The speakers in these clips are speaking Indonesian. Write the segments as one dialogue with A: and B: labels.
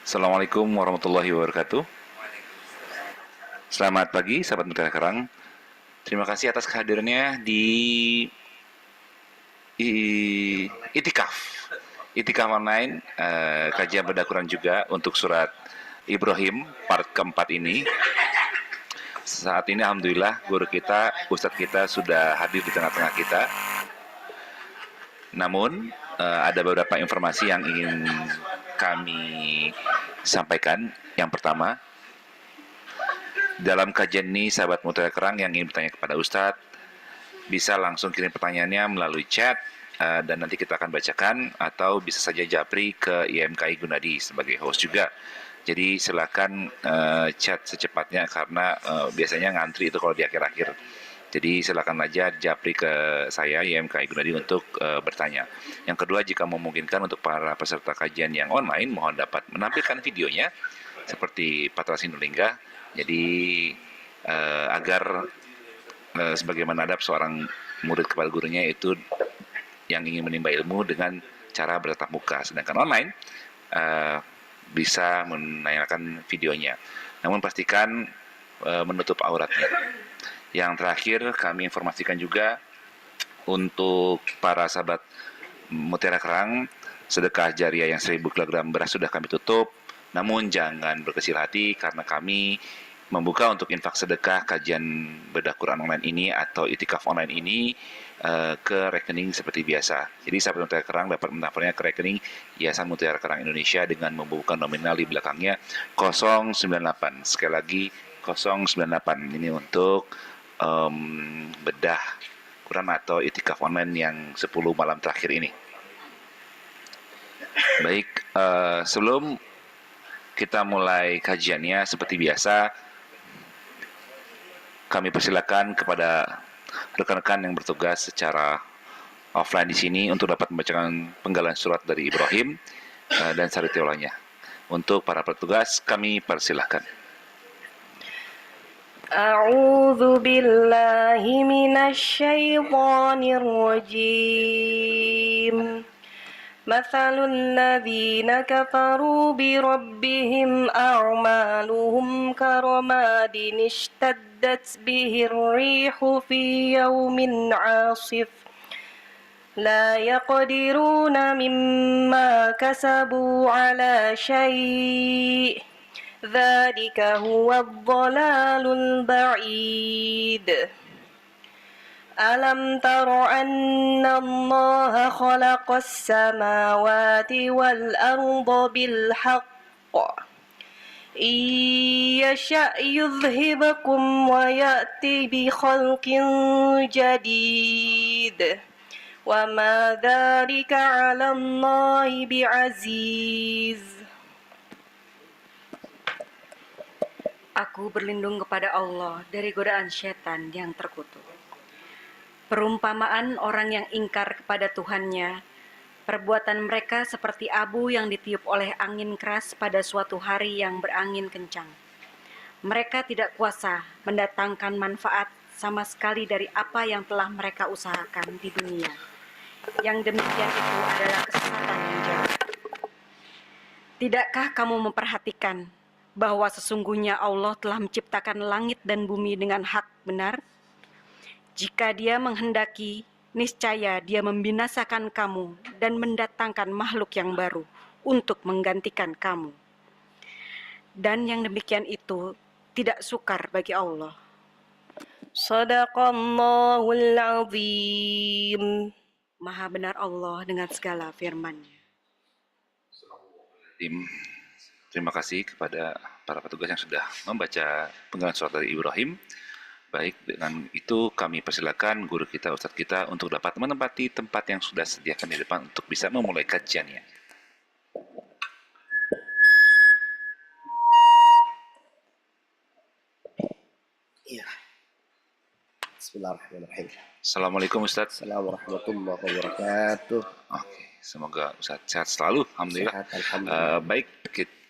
A: Assalamualaikum warahmatullahi wabarakatuh. Selamat pagi, sahabat Mutiara Kerang. Terima kasih atas kehadirannya di Itikaf. Itikaf online, kajian beda Quran juga untuk surat Ibrahim part keempat ini. Saat ini alhamdulillah guru kita, ustadz kita sudah hadir di tengah-tengah kita. Namun ada beberapa informasi yang ingin kami sampaikan. Yang pertama, dalam kajian ini sahabat Mutiara Kerang yang ingin bertanya kepada Ustadz bisa langsung kirim pertanyaannya melalui chat dan nanti kita akan bacakan, atau bisa saja japri ke IMKI Gunadi sebagai host juga. Jadi silakan chat secepatnya karena biasanya ngantri itu kalau di akhir-akhir. Jadi silakan aja japri ke saya IMKI Gunadi untuk bertanya. Yang kedua, jika memungkinkan untuk para peserta kajian yang online, mohon dapat menampilkan videonya seperti Patra Sinulinga. Jadi agar sebagaimana adab seorang murid kepada gurunya itu yang ingin menimba ilmu dengan cara bertatap muka, sedangkan online bisa menayangkan videonya, namun pastikan menutup auratnya. Yang terakhir, kami informasikan juga untuk para sahabat Mutiara Kerang, sedekah jariah yang 1000 kg beras sudah kami tutup. Namun jangan berkecil hati karena kami membuka untuk infak sedekah kajian bedah Quran online ini atau itikaf online ini ke rekening seperti biasa. Jadi sahabat Mutiara Kerang dapat mentransfernya ke rekening Yayasan Mutiara Kerang Indonesia dengan membuka nominal di belakangnya 098. Sekali lagi 098. Ini untuk bedah Quran atau itikaf online yang 10 malam terakhir ini. Baik, sebelum kita mulai kajiannya seperti biasa, kami persilakan kepada rekan-rekan yang bertugas secara offline di sini untuk dapat membacakan penggalan surat dari Ibrahim dan sari teolahnya. Untuk para petugas kami persilakan.
B: A'udzu billahi minasyaitonir rajim. مثل الذين كفروا بربهم أعمالهم كرماد اشتدت به الريح في يوم عاصف لا يقدرون مما كسبوا على شيء ذلك هو الضلال البعيد ألم تر أن الله خلق السماوات والأرض بالحق إن يشأ يذهبكم ويأتي بخلق جديد وما ذلك على الله بعزيز.
C: Aku berlindung kepada Allah dari godaan setan yang terkutuk. Perumpamaan orang yang ingkar kepada Tuhannya, perbuatan mereka seperti abu yang ditiup oleh angin keras pada suatu hari yang berangin kencang. Mereka tidak kuasa mendatangkan manfaat sama sekali dari apa yang telah mereka usahakan di dunia. Yang demikian itu adalah kesesatan yang jauh. Tidakkah kamu memperhatikan bahwa sesungguhnya Allah telah menciptakan langit dan bumi dengan hak benar? Jika Dia menghendaki, niscaya Dia membinasakan kamu dan mendatangkan makhluk yang baru untuk menggantikan kamu. Dan yang demikian itu tidak sukar bagi Allah.
B: Shadaqallahul azim.
C: Maha benar Allah dengan segala firman-Nya.
A: Terima kasih kepada para petugas yang sudah membaca penggalan surat dari Ibrahim. Baik, dengan itu kami persilakan guru kita, ustadz kita untuk dapat menempati tempat yang sudah sediakan di depan untuk bisa memulai kajiannya.
D: Iya. Bismillahirrahmanirrahim.
A: Assalamualaikum Ustadz.
D: Assalamualaikum warahmatullahi wabarakatuh.
A: Oke, semoga Ustadz sehat selalu. Alhamdulillah.
D: Sehat, alhamdulillah.
A: Baik,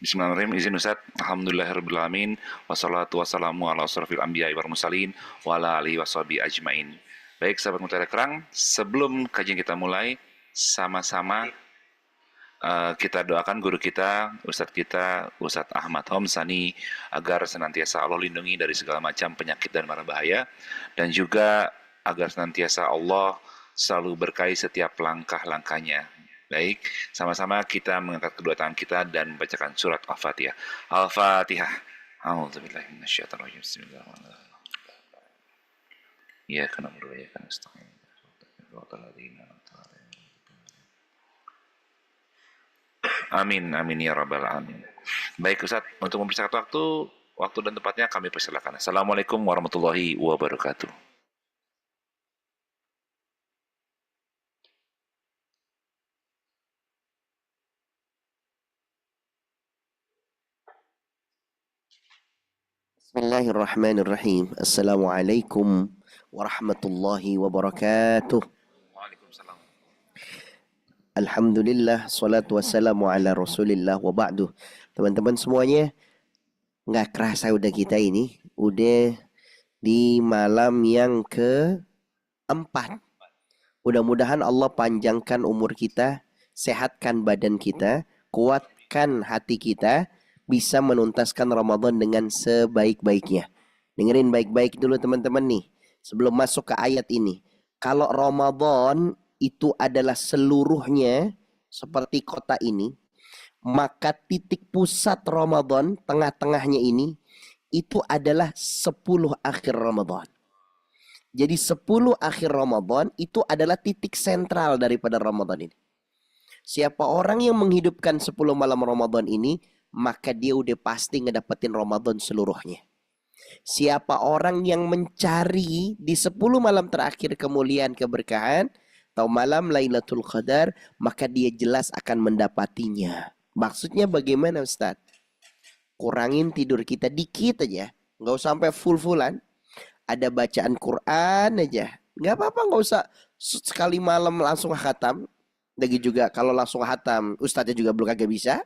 A: bismillahirrahmanirrahim. Izin Ustadz. Alhamdulillahirrahmanirrahim. Wassalatu wassalamu ala asrafil anbiya wal mursalin wa ala alihi washabihi ajmain. Baik, sahabat Mutiara Kerang, sebelum kajian kita mulai, sama-sama kita doakan guru kita, Ustadz Ahmad Homsani, agar senantiasa Allah lindungi dari segala macam penyakit dan mara bahaya, dan juga agar senantiasa Allah selalu berkahi setiap langkah-langkahnya. Baik, sama-sama kita mengangkat kedua tangan kita dan membacakan surat Al-Fatihah. Al-Fatihah. A'udzubillahi minasyaitonir rajim. Bismillahirrahmanirrahim. Iyyaka na'budu wa iyyaka nasta'in. Amin, amin ya rabbal alamin. Baik Ustaz, untuk mempersingkat waktu dan tempatnya kami persilakan. Assalamualaikum warahmatullahi wabarakatuh.
D: Bismillahirrahmanirrahim. Assalamualaikum warahmatullahi wabarakatuh.
A: Waalaikumsalam.
D: Alhamdulillah, salatu wassalamu ala rasulillah wa ba'du. Teman-teman semuanya, nggak kerasa udah kita ini udah di malam yang keempat. Mudah-mudahan Allah panjangkan umur kita, sehatkan badan kita, kuatkan hati kita, bisa menuntaskan Ramadan dengan sebaik-baiknya. Dengerin baik-baik dulu teman-teman nih, sebelum masuk ke ayat ini. Kalau Ramadan itu adalah seluruhnya seperti kota ini, maka titik pusat Ramadan, tengah-tengahnya ini, itu adalah 10 akhir Ramadan. Jadi 10 akhir Ramadan itu adalah titik sentral daripada Ramadan ini. Siapa orang yang menghidupkan 10 malam Ramadan ini, maka dia udah pasti ngedapetin Ramadan seluruhnya. Siapa orang yang mencari di 10 malam terakhir kemuliaan keberkahan atau malam Lailatul Qadar, maka dia jelas akan mendapatinya. Maksudnya bagaimana Ustaz? Kurangin tidur kita dikit aja, nggak usah sampai full-fullan. Ada bacaan Quran aja, nggak apa-apa, nggak usah sekali malam langsung khatam. Lagi juga kalau langsung khatam, Ustaznya juga belum kagak bisa.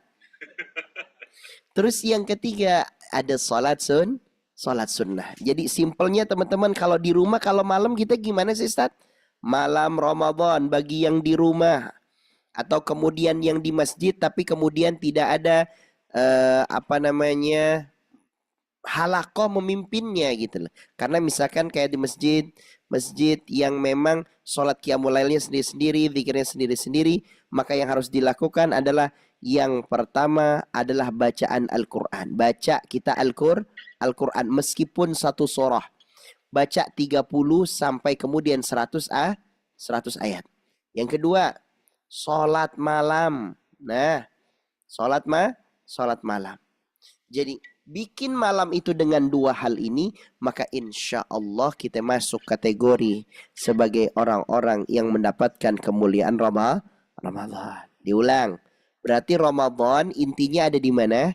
D: Terus yang ketiga ada salat sunnah. Jadi simpelnya teman-teman, kalau di rumah, kalau malam kita gimana sih Ustaz? Malam Ramadan bagi yang di rumah atau kemudian yang di masjid tapi kemudian tidak ada halaqah memimpinnya gitu loh. Karena misalkan kayak di masjid yang memang sholat qiyamul lailnya sendiri-sendiri, zikirnya sendiri-sendiri, maka yang harus dilakukan adalah yang pertama adalah bacaan Al-Quran. Baca kita Al-Quran meskipun satu surah. Baca 30 sampai kemudian 100 ayat. Yang kedua, sholat malam. Nah, sholat malam. Jadi bikin malam itu dengan dua hal ini, maka insya Allah kita masuk kategori sebagai orang-orang yang mendapatkan kemuliaan Ramadan. Diulang. Berarti Ramadan intinya ada di mana?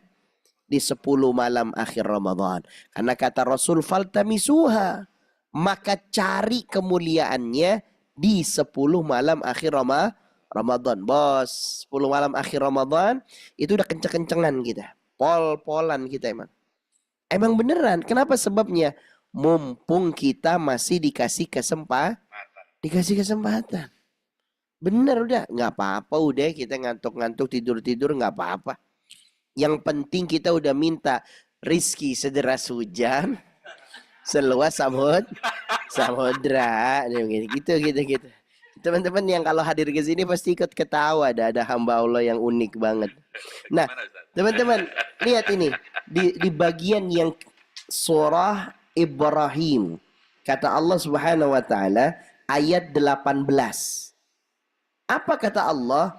D: Di 10 malam akhir Ramadan. Karena kata Rasul, faltamisuha, maka cari kemuliaannya di 10 malam akhir Ramadan. Bos, 10 malam akhir Ramadan itu udah kenceng-kencengan kita. Pol-polan kita emang. Emang beneran. Kenapa sebabnya? Mumpung kita masih dikasih kesempatan. Bener udah, nggak apa-apa udah kita ngantuk-ngantuk tidur-tidur nggak apa-apa. Yang penting kita udah minta rizki sederas hujan, seluas samudra, gitu. Teman-teman yang kalau hadir ke sini pasti ikut ketawa, ada hamba Allah yang unik banget. Nah, teman-teman lihat ini di bagian yang surah Ibrahim, kata Allah Subhanahu wa taala ayat 18. Apa kata Allah?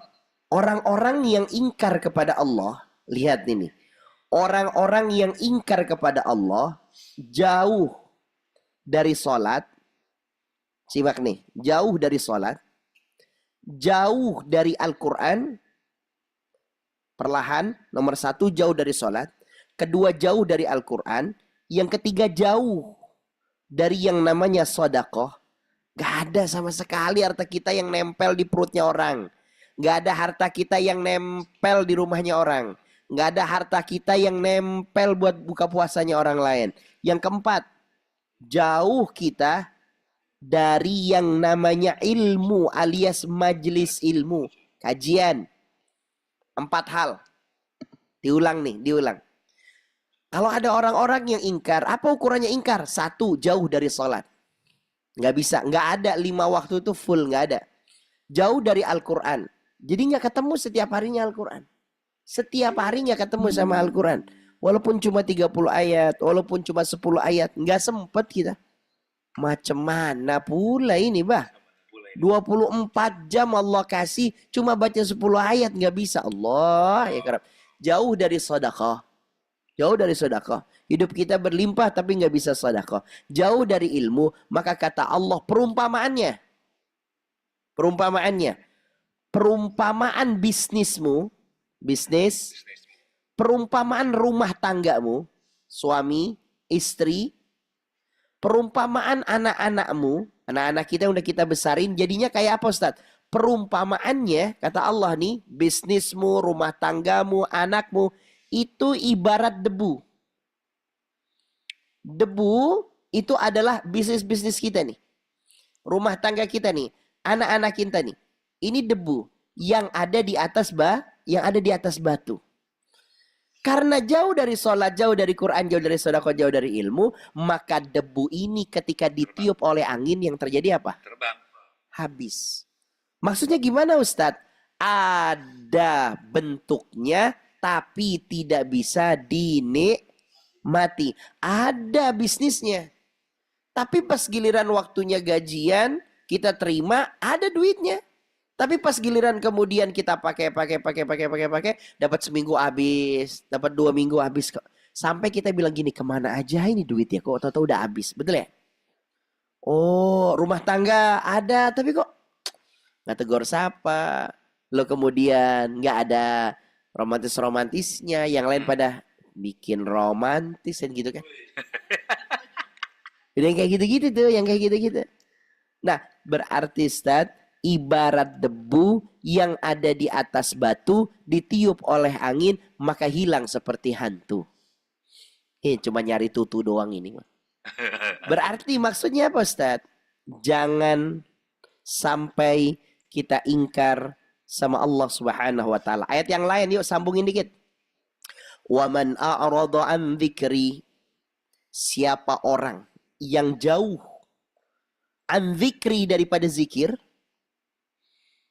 D: Orang-orang yang ingkar kepada Allah, lihat ini. Orang-orang yang ingkar kepada Allah jauh dari sholat. Simak nih, jauh dari sholat, jauh dari Al-Quran. Perlahan, nomor 1 jauh dari sholat, kedua jauh dari Al-Quran, yang ketiga jauh dari yang namanya sedekah. Gak ada sama sekali harta kita yang nempel di perutnya orang. Gak ada harta kita yang nempel di rumahnya orang. Gak ada harta kita yang nempel buat buka puasanya orang lain. Yang keempat, jauh kita dari yang namanya ilmu alias majelis ilmu, kajian. 4 hal. Diulang nih, diulang. Kalau ada orang-orang yang ingkar, apa ukurannya ingkar? 1, jauh dari sholat. Nggak bisa, nggak ada 5 waktu itu full, nggak ada. Jauh dari Al-Quran. Jadi nggak ketemu setiap harinya Al-Quran. Setiap harinya ketemu sama Al-Quran. Walaupun cuma 30 ayat, walaupun cuma 10 ayat, nggak sempet kita. Macam mana pula ini, bah? 24 jam Allah kasih, cuma baca 10 ayat, nggak bisa. Allah ya kerap. Jauh dari sedekah. Jauh dari sedekah. Hidup kita berlimpah tapi nggak bisa sedekah. Jauh dari ilmu, maka kata Allah perumpamaannya. Perumpamaannya. Perumpamaan bisnismu, bisnis, perumpamaan rumah tanggamu, suami, istri, perumpamaan anak-anakmu, anak-anak kita yang udah kita besarin, jadinya kayak apa Ustaz? Perumpamaannya, kata Allah nih, bisnismu, rumah tanggamu, anakmu, itu ibarat debu. Debu itu adalah bisnis-bisnis kita nih. Rumah tangga kita nih, anak-anak kita nih. Ini debu yang ada di atas batu. Karena jauh dari sholat, jauh dari Quran, jauh dari sedekah, jauh dari ilmu, maka debu ini ketika ditiup oleh angin yang terjadi apa?
A: Terbang.
D: Habis. Maksudnya gimana Ustadz? Ada bentuknya tapi tidak bisa dinikmati. Ada bisnisnya. Tapi pas giliran waktunya gajian, kita terima, ada duitnya. Tapi pas giliran kemudian kita pakai, dapat seminggu habis, dapat 2 minggu habis. Sampai kita bilang gini, kemana aja ini duitnya? Kok tahu-tahu udah habis, betul ya? Oh, rumah tangga ada, tapi kok nggak tegur sapa. Lo kemudian nggak ada romantis-romantisnya. Yang lain pada bikin romantis kan gitu kan. Yang kayak gitu-gitu tuh, yang kayak gitu-gitu. Nah, berarti Ustaz, ibarat debu yang ada di atas batu ditiup oleh angin maka hilang seperti hantu. Cuma nyari tutu doang ini. Berarti maksudnya apa Ustaz? Jangan sampai kita ingkar sama Allah Subhanahu wa taala. Ayat yang lain yuk sambungin dikit. Wa man a'rada an dzikri, siapa orang yang jauh an dzikri daripada zikir.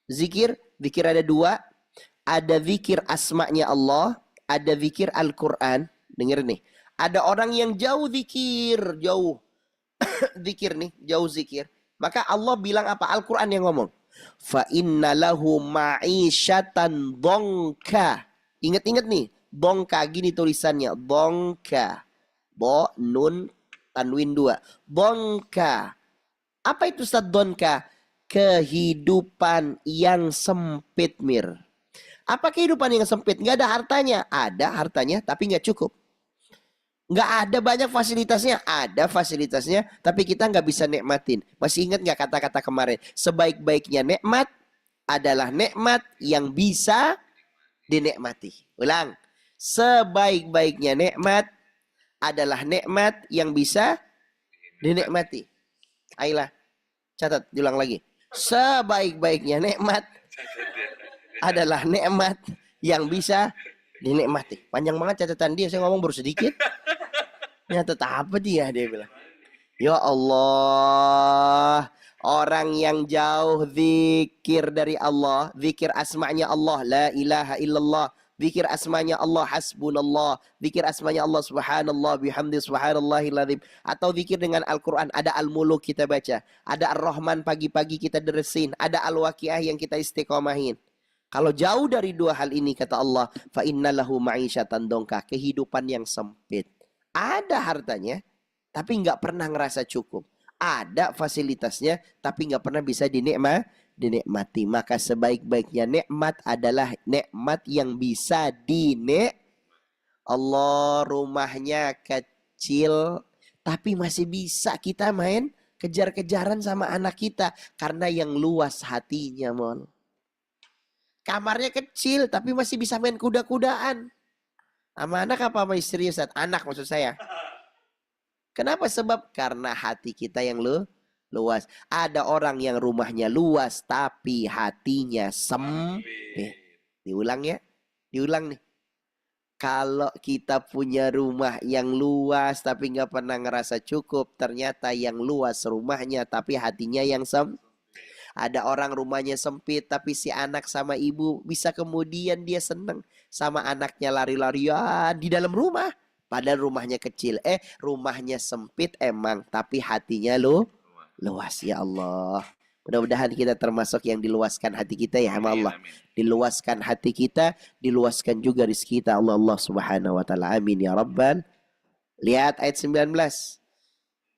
D: Zikir ada 2. Ada zikir asma'nya Allah, ada zikir Al-Quran. Dengar nih. Ada orang yang jauh zikir, jauh zikir nih, jauh zikir. Maka Allah bilang apa? Al-Quran yang ngomong. Fa inna lahu ma'isyatan dongka. Ingat-ingat nih, dongka gini tulisannya, dongka. Bo, nun, tanwin 2. Dongka. Apa itu Ustaz dongka? Kehidupan yang sempit, Mir. Apa kehidupan yang sempit? Nggak ada hartanya. Ada hartanya, tapi nggak cukup. Nggak ada banyak fasilitasnya. Ada fasilitasnya, tapi kita nggak bisa nikmatin. Masih ingat nggak kata-kata kemarin? Sebaik-baiknya nikmat adalah nikmat yang bisa dinikmati. Ulang. Sebaik-baiknya nikmat adalah nikmat yang bisa dinikmati. Ayolah, catat, diulang lagi. Sebaik-baiknya nikmat adalah nikmat yang bisa dinikmati. Panjang banget catatan dia, saya ngomong baru sedikit. Nyatet apa dia bilang. Ya Allah, orang yang jauh zikir dari Allah, zikir asma'nya Allah, la ilaha illallah, zikir asma'nya Allah, hasbunallah, zikir asma'nya Allah, subhanallah, bihamdi subhanallahil azim, atau zikir dengan Al-Quran. Ada Al-Muluk kita baca, ada Ar-Rahman pagi-pagi kita deresin, ada Al-Waqiah yang kita istiqomahin. Kalau jauh dari 2 hal ini kata Allah, fa innalahu ma'isyatan dongka, kehidupan yang sempit. Ada hartanya, tapi nggak pernah ngerasa cukup. Ada fasilitasnya, tapi nggak pernah bisa dinikmati. Maka sebaik-baiknya nikmat adalah nikmat yang bisa Allah, rumahnya kecil, tapi masih bisa kita main kejar-kejaran sama anak kita. Karena yang luas hatinya, Mon. Kamarnya kecil, tapi masih bisa main kuda-kudaan. Sama anak apa sama istri Ustaz? Anak maksud saya. Kenapa? Sebab karena hati kita yang luas. Ada orang yang rumahnya luas, tapi hatinya sempit. Diulang ya. Diulang nih. Kalau kita punya rumah yang luas tapi nggak pernah ngerasa cukup, ternyata yang luas rumahnya tapi hatinya yang sempit. Ada orang rumahnya sempit tapi si anak sama ibu bisa kemudian dia seneng sama anaknya lari-larian di dalam rumah. Padahal rumahnya kecil. Rumahnya sempit emang tapi hatinya luas ya Allah. Mudah-mudahan kita termasuk yang diluaskan hati kita ya sama Allah. Diluaskan hati kita, diluaskan juga rezeki kita Allah Subhanahu wa taala. Amin ya rabbal. Lihat ayat 19.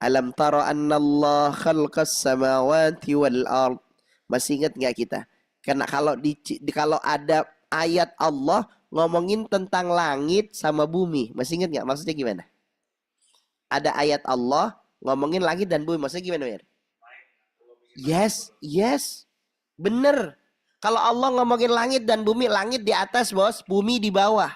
D: Alam tara anna Allah khalaqas samawati wal ard. Masih ingat nggak kita? Karena kalau ada ayat Allah ngomongin tentang langit sama bumi, masih ingat nggak? Maksudnya gimana? Ada ayat Allah ngomongin langit dan bumi, maksudnya gimana ya? Yes, bener. Kalau Allah ngomongin langit dan bumi, langit di atas bos, bumi di bawah.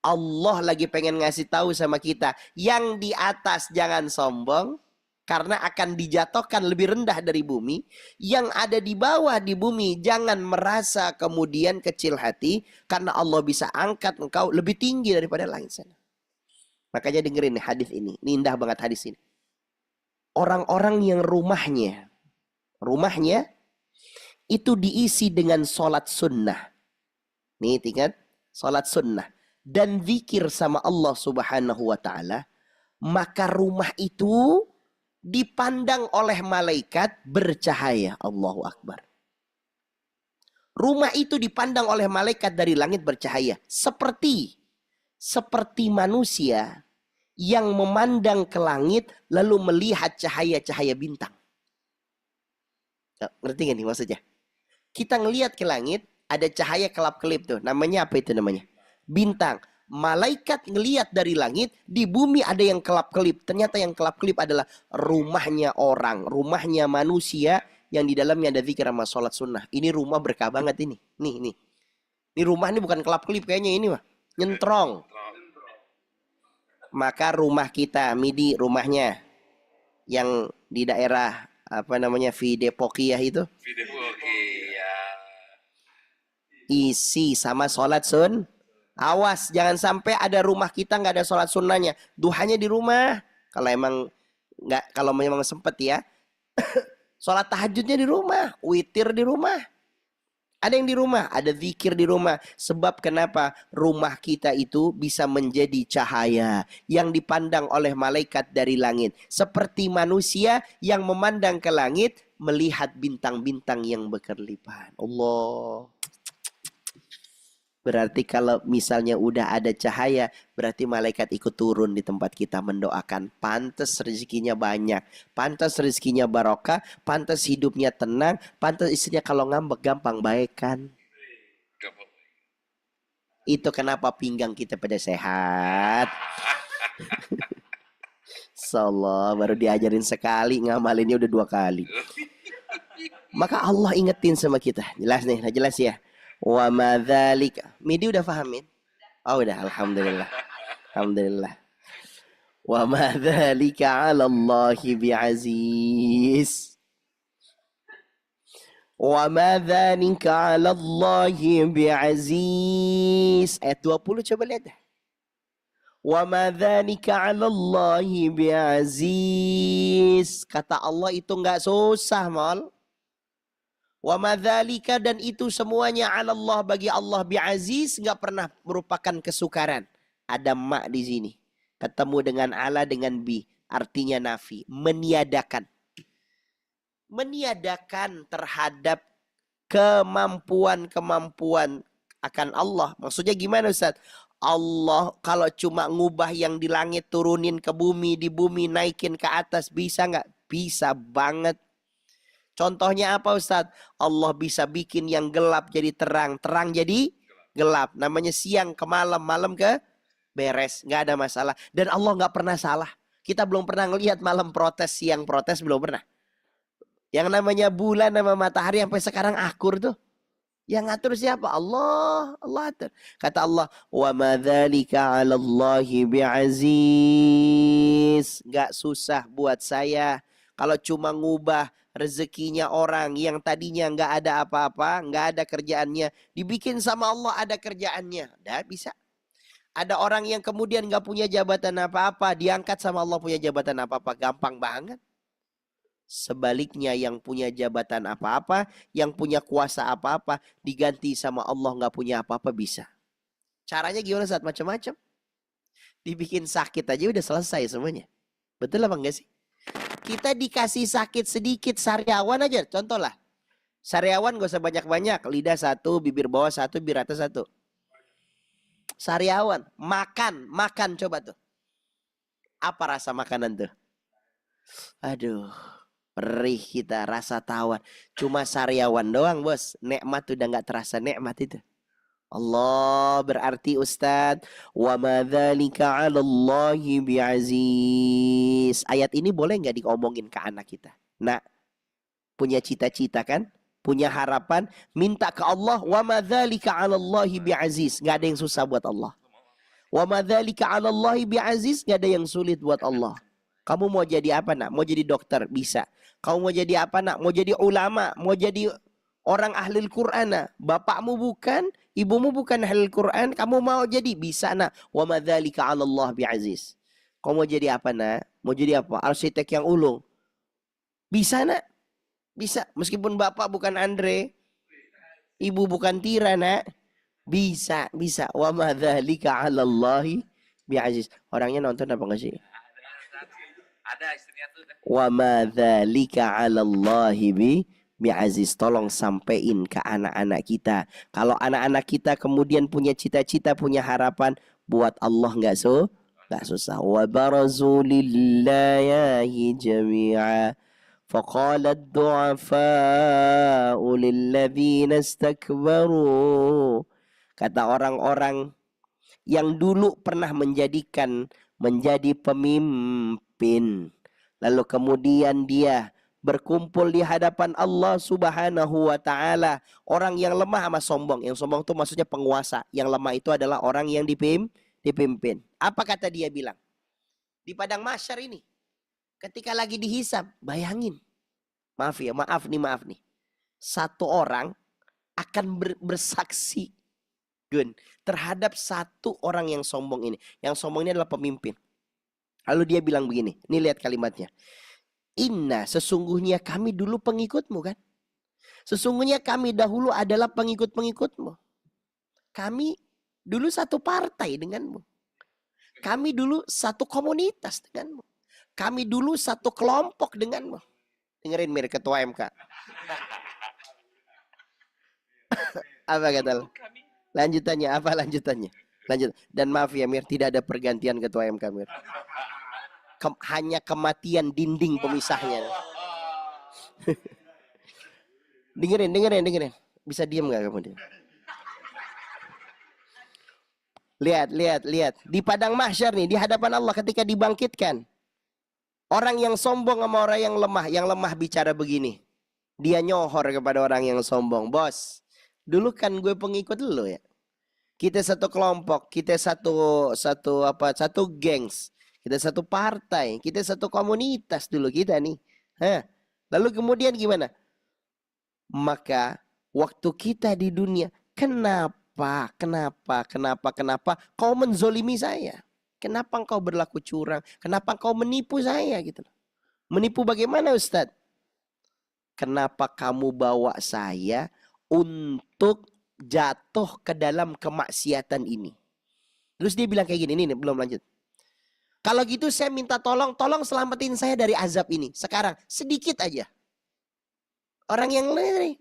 D: Allah lagi pengen ngasih tahu sama kita, yang di atas jangan sombong, karena akan dijatuhkan lebih rendah dari bumi. Yang ada di bawah di bumi, jangan merasa kemudian kecil hati, karena Allah bisa angkat engkau lebih tinggi daripada langit sana. Makanya dengerin nih hadis ini indah banget hadis ini. Orang-orang yang rumahnya itu diisi dengan sholat sunnah. Nih ingat, sholat sunnah. Dan zikir sama Allah Subhanahu wa ta'ala. Maka rumah itu dipandang oleh malaikat bercahaya. Allahu Akbar. Rumah itu dipandang oleh malaikat dari langit bercahaya. Seperti manusia yang memandang ke langit lalu melihat cahaya-cahaya bintang. Ngerti gak nih maksudnya? Kita ngelihat ke langit, ada cahaya kelap-kelip tuh. Namanya apa itu namanya? Bintang. Malaikat ngelihat dari langit, di bumi ada yang kelap-kelip. Ternyata yang kelap-kelip adalah rumahnya orang, rumahnya manusia yang di dalamnya ada zikir sama sholat sunnah. Ini rumah berkah banget ini. Nih. Ini rumah ini bukan kelap-kelip kayaknya ini mah. Nyentrong. Maka rumah kita, Midi rumahnya yang di daerah apa namanya Videpokia itu, isi sama sholat sun. Awas jangan sampai ada rumah kita nggak ada sholat sunnahnya. Duhanya di rumah. Kalau memang sempet ya. Sholat tahajudnya di rumah, witir di rumah. Ada yang di rumah, ada zikir di rumah. Sebab kenapa? Rumah kita itu bisa menjadi cahaya yang dipandang oleh malaikat dari langit. Seperti manusia yang memandang ke langit, melihat bintang-bintang yang berkelipan. Allah. Berarti kalau misalnya udah ada cahaya, berarti malaikat ikut turun di tempat kita mendoakan. Pantas rezekinya banyak, pantas rezekinya barokah, pantas hidupnya tenang, pantas istrinya kalau ngambek gampang baik kan. Itu kenapa pinggang kita pada sehat. Insyaallah baru diajarin sekali, ngamalinnya udah 2 kali. Maka Allah ingetin sama kita. Jelas nih, jelas ya. Wa madzalika. Midi udah pahamin? Oh udah, alhamdulillah. Alhamdulillah. Wa madzalika 'ala Allahi bi'aziz. Wa madzalika 'ala Allahi bi'aziz. Ayat 20 coba lihat dah. Wa madzalika 'ala Allahi bi'aziz. Kata Allah itu enggak susah, Mal. Wa madzalika, dan itu semuanya 'ala Allah, bagi Allah, bi'aziz, enggak pernah merupakan kesukaran. Ada mak di sini. Ketemu dengan ala dengan bi, artinya nafi, meniadakan. Meniadakan terhadap kemampuan akan Allah. Maksudnya gimana Ustaz? Allah kalau cuma ngubah yang di langit turunin ke bumi, di bumi naikin ke atas, bisa nggak? Bisa banget. Contohnya apa Ustaz? Allah bisa bikin yang gelap jadi terang, terang jadi gelap. Namanya siang ke malam, malam ke beres, nggak ada masalah. Dan Allah nggak pernah salah. Kita belum pernah ngelihat malam protes, siang protes, belum pernah. Yang namanya bulan sama matahari sampai sekarang akur tuh. Yang ngatur siapa? Allah. Allah atur. Kata Allah, wa madzalika 'ala Allahi bi'aziz. Enggak susah buat saya Kalau cuma ngubah rezekinya orang yang tadinya nggak ada apa-apa, nggak ada kerjaannya, dibikin sama Allah ada kerjaannya, dah bisa. Ada orang yang kemudian nggak punya jabatan apa-apa, diangkat sama Allah punya jabatan apa-apa, gampang banget. Sebaliknya yang punya jabatan apa-apa, yang punya kuasa apa-apa, diganti sama Allah nggak punya apa-apa bisa. Caranya gimana saat macam-macam? Dibikin sakit aja udah selesai semuanya. Betul apa enggak sih? Kita dikasih sakit sedikit, sariawan aja. Contoh lah. Sariawan gak usah banyak-banyak. Lidah satu, bibir bawah satu, bibir atas satu. Sariawan. Makan coba tuh. Apa rasa makanan tuh? Aduh. Perih kita, rasa tawar. Cuma sariawan doang bos. Nikmat udah gak terasa nikmat itu. Allah berarti Ustadz, wa madzalika 'alallahi bi'aziz. Ayat ini boleh nggak diomongin ke anak kita? Nah, punya cita-cita kan? Punya harapan, minta ke Allah, wa madzalika 'alallahi bi'aziz. Nggak ada yang susah buat Allah. Wa madzalika 'alallahi bi'aziz, nggak ada yang sulit buat Allah. Kamu mau jadi apa nak? Mau jadi dokter? Bisa. Kamu mau jadi apa nak? Mau jadi ulama? Mau jadi orang ahli Quran? Bapakmu bukan, ibumu bukan ahli Quran, kamu mau jadi? Bisa nak. Wa madzalika 'alallah bi'aziz. Kamu mau jadi apa nak? Mau jadi apa? Arsitek yang ulung? Bisa nak. Bisa. Meskipun bapak bukan Andre, ibu bukan Tira nak. Bisa. Wa madzalika 'alallahi bi'aziz. Orangnya nonton apa enggak sih?
A: Ada istrinya tuh.
D: Wa madzalika 'alallahi bi'aziz. Tolong sampein ke anak-anak kita. Kalau anak-anak kita kemudian punya cita-cita, punya harapan, buat Allah nggak susah. Wa barazu lillahi jami'a. Faqala ad-du'afa'u lilladzina istakbaru. Kata orang-orang yang dulu pernah menjadi pemimpin, lalu kemudian dia berkumpul di hadapan Allah Subhanahu wa taala. Orang yang lemah sama sombong. Yang sombong itu maksudnya penguasa. Yang lemah itu adalah orang yang dipimpin. Apa kata dia bilang? Di padang mahsyar ini, ketika lagi dihisab, bayangin. Maaf nih. Satu orang akan bersaksi terhadap satu orang yang sombong ini. Yang sombong ini adalah pemimpin. Lalu dia bilang begini. Ini lihat kalimatnya. Inna, sesungguhnya kami dulu pengikutmu kan. Sesungguhnya kami dahulu adalah pengikut-pengikutmu. Kami dulu satu partai denganmu. Kami dulu satu komunitas denganmu. Kami dulu satu kelompok denganmu. Dengerin Mir, ketua MK. Apa kata lo? Lanjutannya, apa lanjutannya? Dan maaf ya Mir, tidak ada pergantian ketua MK Mir. Hanya kematian dinding pemisahnya. dengerin. Bisa diam nggak kamu dia? Lihat. Di padang mahsyar nih, di hadapan Allah ketika dibangkitkan. Orang yang sombong sama orang yang lemah. Yang lemah bicara begini. Dia nyohor kepada orang yang sombong. Bos, dulu kan gue pengikut lo ya. Kita satu kelompok, kita satu gengs. Kita satu partai, kita satu komunitas dulu kita nih. Lalu kemudian gimana? Maka waktu kita di dunia, kenapa kau menzolimi saya? Kenapa engkau berlaku curang? Kenapa engkau menipu saya gitu? Menipu bagaimana Ustadz? Kenapa kamu bawa saya untuk jatuh ke dalam kemaksiatan ini? Terus dia bilang kayak gini, ini belum lanjut. Kalau gitu saya minta tolong selamatin saya dari azab ini. Sekarang, sedikit aja. Orang yang lain,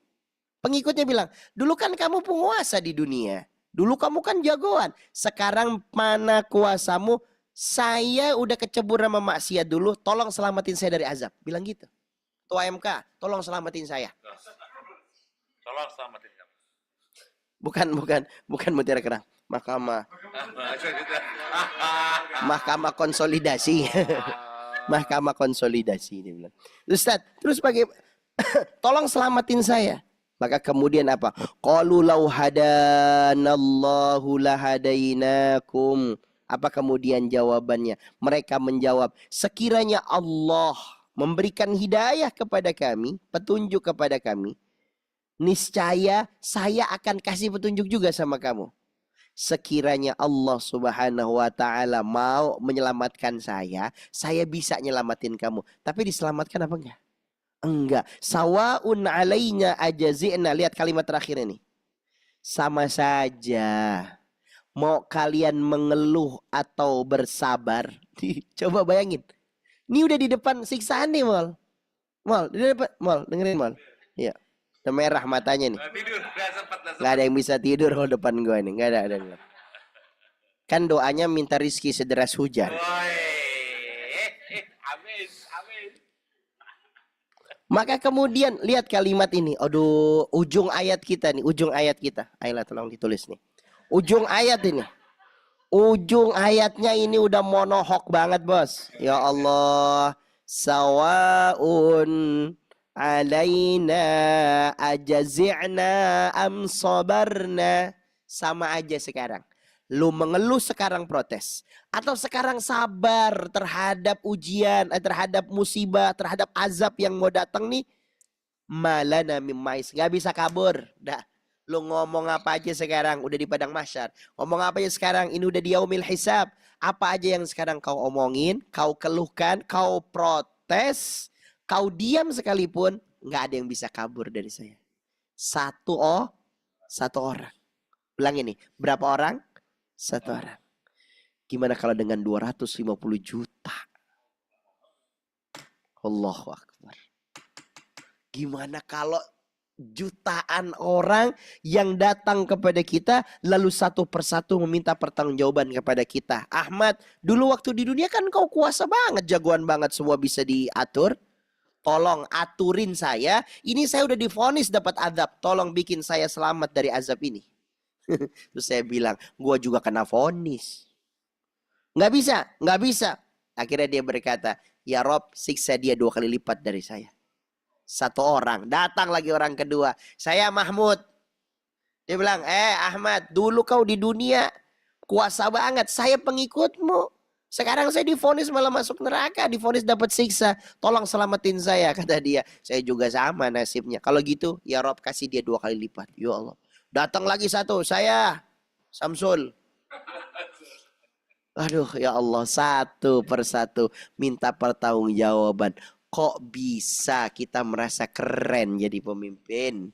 D: pengikutnya bilang, dulu kan kamu penguasa di dunia. Dulu kamu kan jagoan. Sekarang mana kuasamu? Saya udah kecebur sama maksiat dulu. Tolong selamatin saya dari azab. Bilang gitu. Ketua MK, tolong selamatin saya.
A: Tolong selamatin kamu.
D: Bukan Mutiara Kerang. Mahkamah konsolidasi. Mahkamah konsolidasi dia bilang. Ustaz, terus bagaimana? Tolong selamatin saya. Maka kemudian apa? Qalu law hadanallahu lahadainakum. Apa kemudian jawabannya? Mereka menjawab, sekiranya Allah memberikan hidayah kepada kami, petunjuk kepada kami, niscaya saya akan kasih petunjuk juga sama kamu. Sekiranya Allah Subhanahu wa taala mau menyelamatkan saya bisa nyelamatin kamu. Tapi diselamatkan apa enggak? Enggak. Sawaun alaina ajazi'na. Lihat kalimat terakhir ini. Sama saja. Mau kalian mengeluh atau bersabar. Coba bayangin. Ini udah di depan siksaan nih, Mol. Mol, di depan, Mol, dengerin, Mol. Iya. Udah merah matanya nih.
A: Tidur, nggak sempat.
D: Nggak ada yang bisa tidur kalau depan gue nih. Nggak ada. Kan doanya minta rizki sederas hujan.
A: Amin, amin.
D: Maka kemudian lihat kalimat ini. Aduh, ujung ayat kita nih. Ujung ayat kita. Ayolah tolong ditulis nih. Ujung ayat ini. Ujung ayatnya ini udah monohok banget, bos. Ya Allah. Sawaun alaina ajazi'na am sabarna. Sama aja sekarang. Lu mengeluh sekarang protes. Atau sekarang sabar terhadap ujian, terhadap musibah, terhadap azab yang mau datang nih. Malana mimais. Gak bisa kabur. Dah. Lu ngomong apa aja sekarang udah di padang mahsyar. Ngomong apa aja sekarang ini udah di yaumil hisab. Apa aja yang sekarang kau omongin, kau keluhkan, kau protes, kau diam sekalipun, nggak ada yang bisa kabur dari saya. Satu orang. Ulang ini, berapa orang? Satu orang. Gimana kalau dengan 250 juta? Allahu Akbar. Gimana kalau jutaan orang yang datang kepada kita lalu satu persatu meminta pertanggungjawaban kepada kita. Ahmad, dulu waktu di dunia kan kau kuasa banget, jagoan banget, semua bisa diatur. Tolong aturin saya. Ini saya udah divonis dapat azab. Tolong bikin saya selamat dari azab ini. Terus saya bilang, gua juga kena vonis. Nggak bisa. Akhirnya dia berkata, ya Rob, siksa dia 2 kali lipat dari saya. Satu orang, datang lagi orang kedua. Saya Mahmud. Dia bilang, Ahmad, dulu kau di dunia kuasa banget. Saya pengikutmu. Sekarang saya divonis malah masuk neraka. Divonis dapat siksa. Tolong selamatin saya, kata dia. Saya juga sama nasibnya. Kalau gitu, ya Rob kasih dia 2 kali lipat. Ya Allah. Datang lagi satu, saya Samsul. Aduh, ya Allah, satu persatu minta pertanggungjawaban. Kok bisa kita merasa keren jadi pemimpin?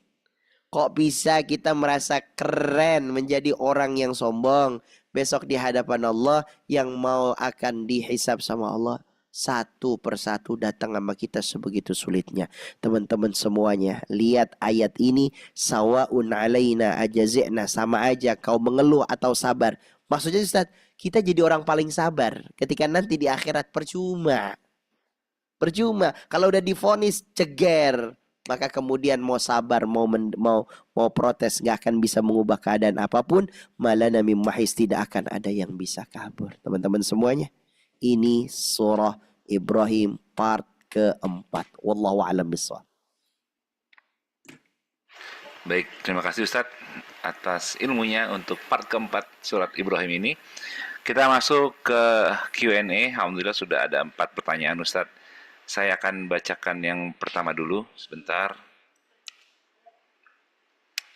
D: Kok bisa kita merasa keren menjadi orang yang sombong? Besok di hadapan Allah yang mau akan dihisab sama Allah. Satu persatu datang sama kita sebegitu sulitnya. Teman-teman semuanya, lihat ayat ini. Sawaun alaina ajazi'na. Sama aja kau mengeluh atau sabar. Maksudnya Ustaz, kita jadi orang paling sabar. Ketika nanti di akhirat percuma. Kalau udah divonis ceger, maka kemudian mau sabar, mau protes, nggak akan bisa mengubah keadaan apapun. Malana mim mahis, tidak akan ada yang bisa kabur. Teman-teman semuanya, ini surah Ibrahim part keempat. Wallahu a'lam bishawab.
A: Baik, terima kasih Ustadz atas ilmunya untuk part keempat surat Ibrahim ini. Kita masuk ke Q&A. Alhamdulillah sudah ada 4 pertanyaan Ustadz. Saya akan bacakan yang pertama dulu, sebentar.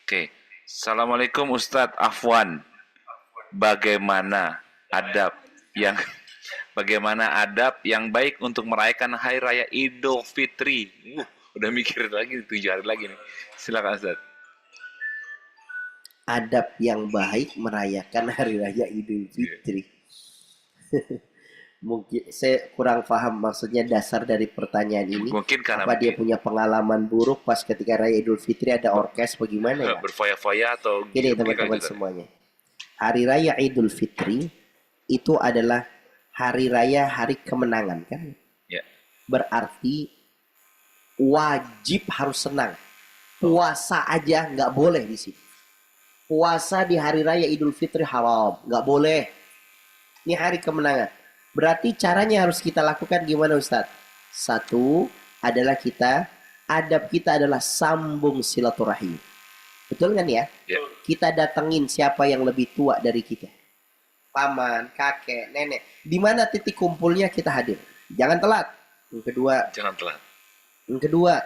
A: Oke. Assalamualaikum Ustadz Afwan. Bagaimana adab yang baik untuk merayakan Hari Raya Idul Fitri? Udah mikir lagi 7 hari lagi nih. Silakan Ustadz.
D: Adab yang baik merayakan Hari Raya Idul Fitri. Mungkin saya kurang paham maksudnya dasar dari pertanyaan ini.
A: Mungkin karena
D: apa dia punya pengalaman buruk pas ketika Raya Idul Fitri ada orkes bagaimana ya?
A: Berfoya-foya atau
D: gini teman-teman semuanya. Hari Raya Idul Fitri itu adalah hari raya, hari kemenangan kan? Ya. Berarti wajib harus senang. Puasa aja nggak boleh di sini. Puasa di hari raya Idul Fitri haram, nggak boleh. Ini hari kemenangan. Berarti caranya harus kita lakukan gimana Ustadz? Satu adalah adab kita adalah sambung silaturahim. Betul kan ya? Kita datengin siapa yang lebih tua dari kita. Paman, kakek, nenek. Di mana titik kumpulnya kita hadir. Jangan telat. Yang kedua,
A: Jangan telat.
D: yang kedua,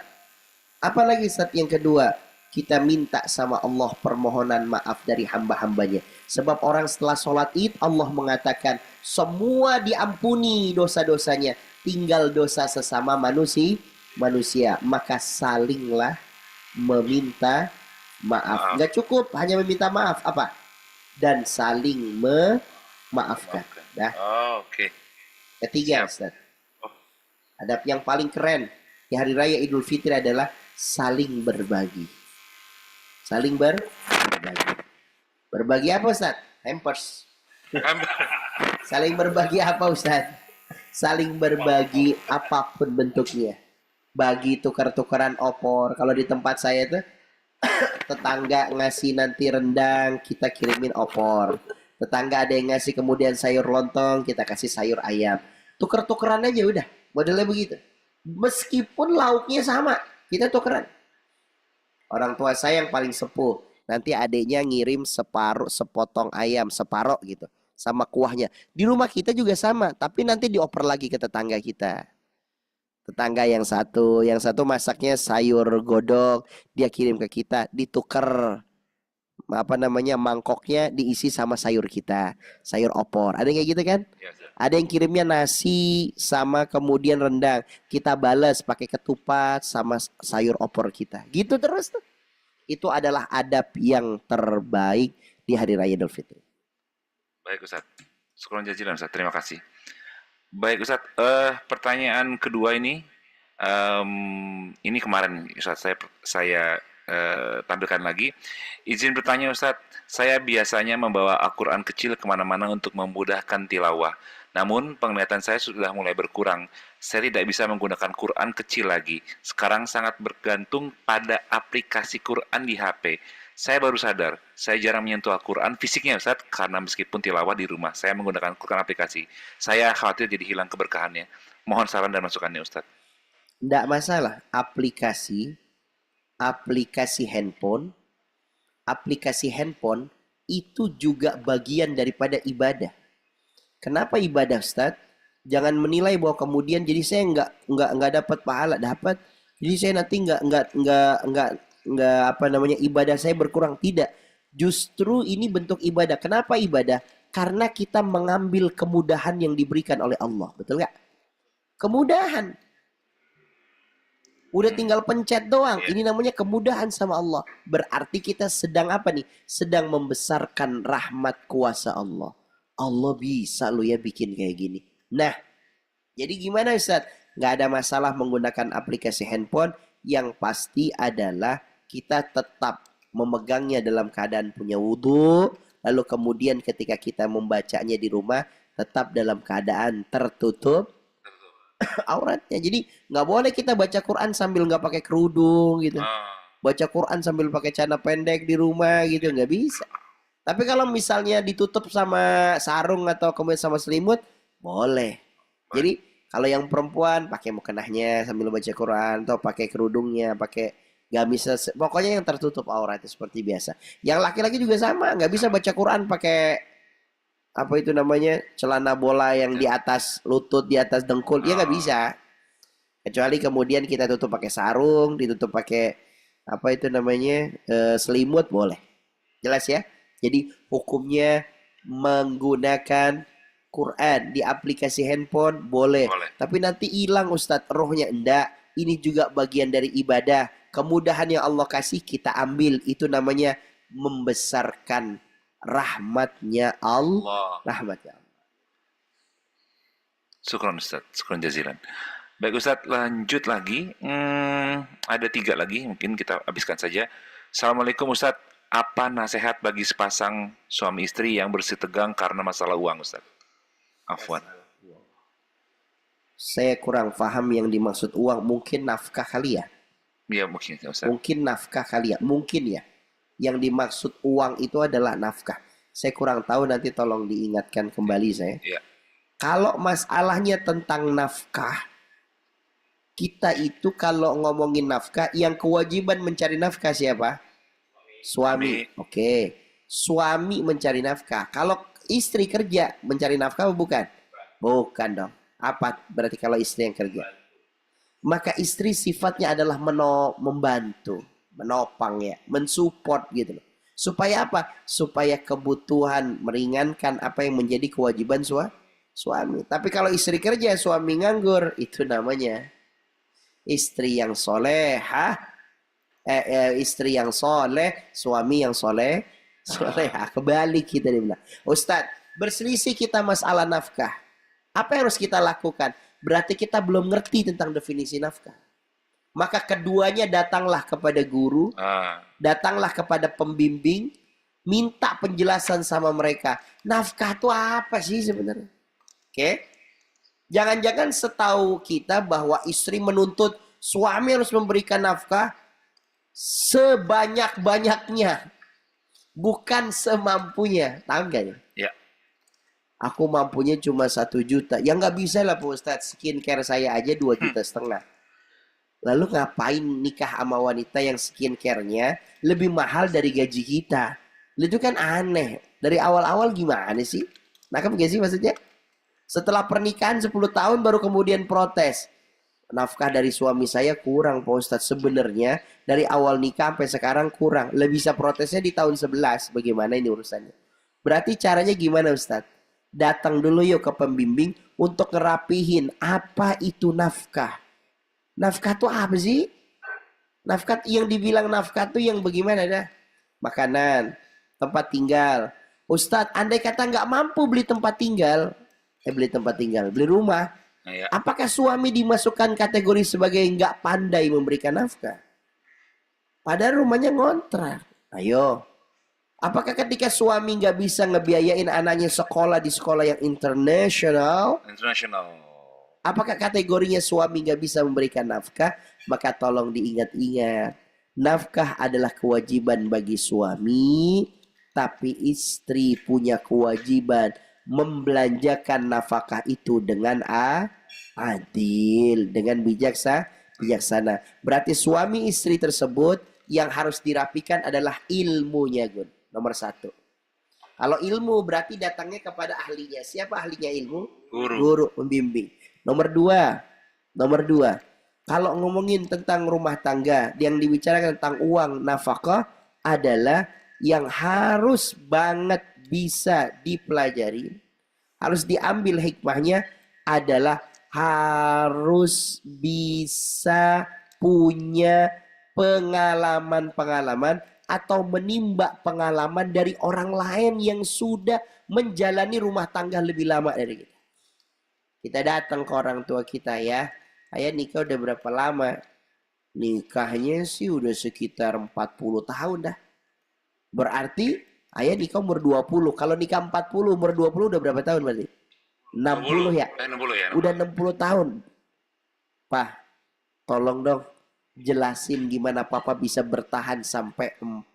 D: apa lagi Ustaz yang kedua? Kita minta sama Allah permohonan maaf dari hamba-hambanya. Sebab orang setelah sholat id, Allah mengatakan semua diampuni dosa-dosanya. Tinggal dosa sesama manusia. Maka salinglah meminta maaf. Nggak cukup hanya meminta maaf. Apa? Dan saling memaafkan. Nah,
A: Oke.
D: ketiga
A: Siap.
D: Ustaz.
A: Oh.
D: Adab yang paling keren di hari raya Idul Fitri adalah saling berbagi. Saling berbagi. Berbagi apa Ustaz? Hampers. Saling berbagi apa Ustaz? Saling berbagi apapun bentuknya. Bagi tukar-tukaran opor. Kalau di tempat saya tuh tetangga ngasih nanti rendang, kita kirimin opor. Tetangga ada yang ngasih kemudian sayur lontong, kita kasih sayur ayam. Tuker-tukeran aja udah. Modelnya begitu. Meskipun lauknya sama, kita tukeran. Orang tua saya yang paling sepuh, nanti adiknya ngirim sepotong ayam, separoh gitu. Sama kuahnya. Di rumah kita juga sama, tapi nanti dioper lagi ke tetangga kita. Tetangga yang satu masaknya sayur godok, dia kirim ke kita, ditukar mangkoknya diisi sama sayur kita, sayur opor. Ada yang kayak gitu kan?
A: Ya, Ustaz.
D: Ada yang kirimnya nasi sama kemudian rendang, kita balas pakai ketupat sama sayur opor kita. Gitu terus tuh. Itu adalah adab yang terbaik di hari raya Idul Fitri.
A: Baik Ustaz. Syukron jazilan Ustaz. Terima kasih. Baik Ustaz, pertanyaan kedua ini kemarin Ustaz saya tampilkan lagi. Izin bertanya Ustaz, saya biasanya membawa Al-Quran kecil kemana-mana untuk memudahkan tilawah. Namun penglihatan saya sudah mulai berkurang. Saya tidak bisa menggunakan Quran kecil lagi. Sekarang sangat bergantung pada aplikasi Quran di HP. Saya baru sadar, saya jarang menyentuh Al-Quran fisiknya Ustaz, karena meskipun tilawah di rumah, saya menggunakan Quran aplikasi. Saya khawatir jadi hilang keberkahannya. Mohon saran dan masukannya Ustaz.
D: Tidak masalah, aplikasi handphone itu juga bagian daripada ibadah. Kenapa ibadah Ustaz? Jangan menilai bahwa kemudian jadi saya nggak dapat pahala, dapat. Jadi saya nanti nggak ibadah saya berkurang, tidak. Justru ini bentuk ibadah. Kenapa ibadah? Karena kita mengambil kemudahan yang diberikan oleh Allah, betul nggak? Kemudahan. Udah tinggal pencet doang. Ini namanya kemudahan sama Allah. Berarti kita sedang apa nih? Sedang membesarkan rahmat kuasa Allah. Allah bisa lo ya bikin kayak gini. Nah, jadi gimana Ustaz? Nggak ada masalah menggunakan aplikasi handphone. Yang pasti adalah kita tetap memegangnya dalam keadaan punya wudhu. Lalu kemudian ketika kita membacanya di rumah, tetap dalam keadaan tertutup auratnya. Jadi nggak boleh kita baca Quran sambil nggak pakai kerudung gitu. Baca Quran sambil pakai celana pendek di rumah gitu, nggak bisa. Tapi kalau misalnya ditutup sama sarung atau kemudian sama selimut, boleh. Jadi kalau yang perempuan pakai mukenahnya sambil baca Quran, atau pakai kerudungnya, pakai gamis, pokoknya yang tertutup auratnya seperti biasa. Yang laki-laki juga sama, nggak bisa baca Quran pakai apa itu namanya, celana bola yang di atas lutut, di atas dengkul, ya nggak bisa. Kecuali kemudian kita tutup pakai sarung, ditutup pakai apa itu namanya selimut, boleh. Jelas ya? Jadi hukumnya menggunakan Quran di aplikasi handphone boleh. Tapi nanti hilang Ustadz rohnya. Enggak. Ini juga bagian dari ibadah. Kemudahan yang Allah kasih kita ambil. Itu namanya membesarkan rahmatnya Allah. Rahmatnya Allah.
A: Syukron Ustaz. Syukron jazilan. Baik Ustadz, lanjut lagi. Ada 3 lagi, mungkin kita habiskan saja. Assalamualaikum Ustadz. Apa nasihat bagi sepasang suami istri yang bersitegang karena masalah uang Ustaz? Afwan.
D: Saya kurang paham yang dimaksud uang. Mungkin nafkah kali ya?
A: Ya mungkin Ustaz.
D: Mungkin nafkah kali ya? Mungkin ya. Yang dimaksud uang itu adalah nafkah. Saya kurang tahu, nanti tolong diingatkan kembali saya.
A: Ya.
D: Kalau masalahnya tentang nafkah, kita itu kalau ngomongin nafkah, yang kewajiban mencari nafkah siapa? Suami. Oke. Suami mencari nafkah. Kalau istri kerja mencari nafkah bukan? Bukan dong. Apa berarti kalau istri yang kerja? Maka istri sifatnya adalah membantu, menopang ya, mensupport gitu loh. Supaya apa? Supaya kebutuhan meringankan apa yang menjadi kewajiban suami. Tapi kalau istri kerja, suami nganggur, itu namanya istri yang solehah, istri yang soleh, suami yang solehah. Kebalik kita dibilang. Ustadz, berselisih kita masalah nafkah. Apa yang harus kita lakukan? Berarti kita belum ngerti tentang definisi nafkah. Maka keduanya datanglah kepada guru, datanglah kepada pembimbing, minta penjelasan sama mereka. Nafkah itu apa sih sebenarnya? Oke? Jangan-jangan setahu kita bahwa istri menuntut suami harus memberikan nafkah sebanyak-banyaknya, bukan semampunya. Tahu nggak ya?
A: Ya.
D: Aku mampunya cuma 1 juta. Ya nggak bisa lah Pak Ustadz. Skincare saya aja 2,5 juta. Lalu ngapain nikah sama wanita yang skincare-nya lebih mahal dari gaji kita? Itu kan aneh. Dari awal-awal gimana sih? Nangkep gak sih maksudnya? Setelah pernikahan 10 tahun baru kemudian protes. Nafkah dari suami saya kurang Pak Ustadz. Sebenarnya dari awal nikah sampai sekarang kurang. Lebih bisa protesnya di tahun 11. Bagaimana ini urusannya? Berarti caranya gimana Ustadz? Datang dulu yuk ke pembimbing untuk ngerapihin apa itu nafkah. Nafkah itu apa sih? Nafkah yang dibilang nafkah itu yang bagaimana dah? Makanan, tempat tinggal. Ustadz, andai kata nggak mampu beli tempat tinggal, beli rumah.
A: Ya.
D: Apakah suami dimasukkan kategori sebagai nggak pandai memberikan nafkah? Padahal rumahnya ngontrak. Ayo. Apakah ketika suami nggak bisa ngebiayain anaknya sekolah di sekolah yang internasional? Apakah kategorinya suami nggak bisa memberikan nafkah? Maka tolong diingat-ingat. Nafkah adalah kewajiban bagi suami. Tapi istri punya kewajiban membelanjakan nafkah itu dengan adil. Dengan bijaksana. Berarti suami istri tersebut yang harus dirapikan adalah ilmunya, Gun. Nomor 1. Kalau ilmu berarti datangnya kepada ahlinya. Siapa ahlinya ilmu? Guru pembimbing. Nomor 2. Kalau ngomongin tentang rumah tangga, yang dibicarakan tentang uang nafkah adalah yang harus banget bisa dipelajari, harus diambil hikmahnya adalah harus bisa punya pengalaman-pengalaman atau menimba pengalaman dari orang lain yang sudah menjalani rumah tangga lebih lama dari kita. Kita datang ke orang tua kita ya. Ayah nikah udah berapa lama? Nikahnya sih udah sekitar 40 tahun dah. Berarti ayah nikah umur 20. Kalau nikah 40 umur 20 udah berapa tahun berarti? 60 ya?
A: 60 ya.
D: Udah 60 tahun. Pak, tolong dong jelasin gimana papa bisa bertahan sampai 40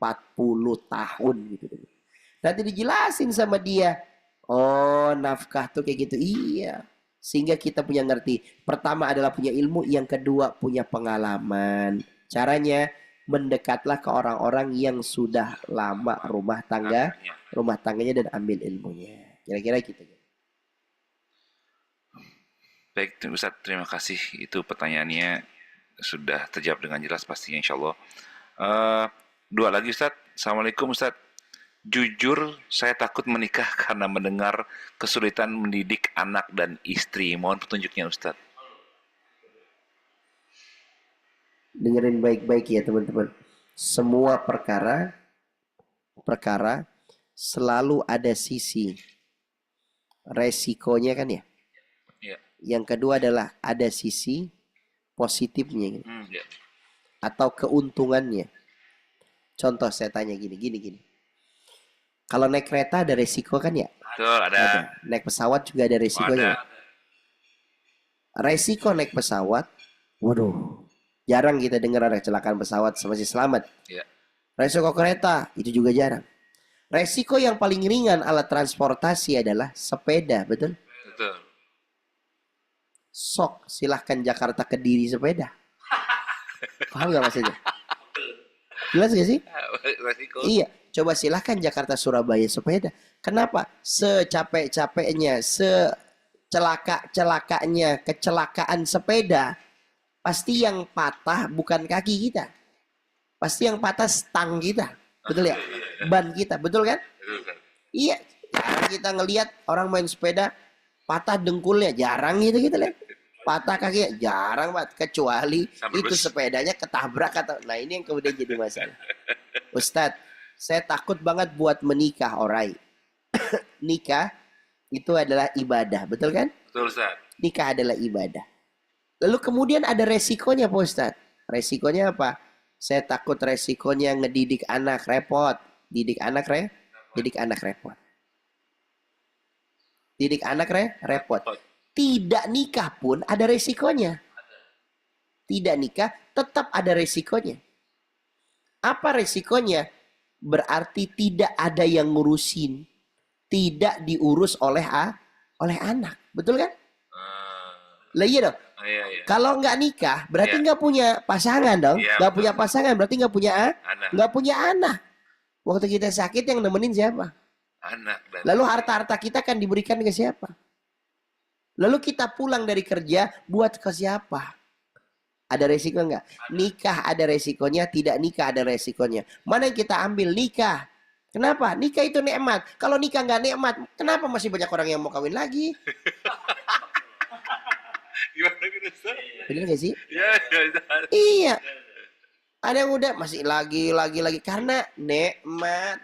D: tahun gitu. Nanti dijelasin sama dia. Oh, nafkah tuh kayak gitu. Iya. Sehingga kita punya ngerti. Pertama adalah punya ilmu, yang kedua punya pengalaman. Caranya mendekatlah ke orang-orang yang sudah lama rumah tangganya dan ambil ilmunya. Kira-kira gitu.
A: Baik, Ustaz, terima kasih. Itu pertanyaannya sudah terjawab dengan jelas pastinya insyaallah. 2 lagi Ustaz. Assalamualaikum Ustaz. Jujur saya takut menikah karena mendengar kesulitan mendidik anak dan istri. Mohon petunjuknya Ustaz.
D: Dengerin baik-baik ya teman-teman. Semua perkara selalu ada sisi resikonya kan ya.
A: Ya.
D: Yang kedua adalah ada sisi positifnya gitu.
A: Ya.
D: Atau keuntungannya. Contoh saya tanya gini. Kalau naik kereta ada resiko kan ya?
A: Betul, ada.
D: Naik pesawat juga ada resikonya. Resiko naik pesawat, waduh, jarang kita dengar ada kecelakaan pesawat masih selamat.
A: Ya.
D: Resiko kereta itu juga jarang. Resiko yang paling ringan alat transportasi adalah sepeda, betul?
A: Betul.
D: Sok silahkan Jakarta Kediri sepeda. Paham gak maksudnya? Jelas gak sih?
A: Resiko.
D: Iya, coba silahkan Jakarta Surabaya sepeda. Kenapa? Secapek-capeknya, secelaka-celakanya kecelakaan sepeda, pasti yang patah bukan kaki kita. Pasti yang patah stang kita. Betul ya? Ban kita, betul kan? Iya, jarang kita ngelihat orang main sepeda patah dengkulnya, jarang gitu kita lihat. Patah kakinya jarang banget, kecuali itu sepedanya ketabrak atau nah ini yang kemudian jadi masalah. Ustadz, saya takut banget buat menikah, alright. Nikah itu adalah ibadah, betul kan?
A: Betul, Ustaz.
D: Nikah adalah ibadah. Lalu kemudian ada resikonya, Pak Ustadz. Resikonya apa? Saya takut resikonya ngedidik anak repot. Didik anak repot. Didik anak repot. Tidak nikah pun ada resikonya. Tidak nikah tetap ada resikonya. Apa resikonya? Berarti tidak ada yang ngurusin. Tidak diurus oleh anak. Betul kan? Lah iya dong.
A: Iya.
D: Kalau nggak nikah, berarti nggak punya pasangan dong.
A: Iya,
D: Nggak
A: betul.
D: punya pasangan, berarti nggak punya
A: Anak.
D: nggak punya anak. Waktu kita sakit yang nemenin siapa?
A: Anak.
D: Lalu harta-harta kita kan diberikan ke siapa? Lalu kita pulang dari kerja buat ke siapa? Ada resiko nggak? Nikah ada resikonya, tidak nikah ada resikonya. Mana yang kita ambil? Nikah. Kenapa? Nikah itu nikmat. Kalau nikah nggak nikmat, kenapa masih banyak orang yang mau kawin lagi?
A: Gimana gitu, Ustaz?
D: Bener nggak sih?
A: Ya, Ustaz.
D: Iya. Ada yang udah masih lagi karena nikmat.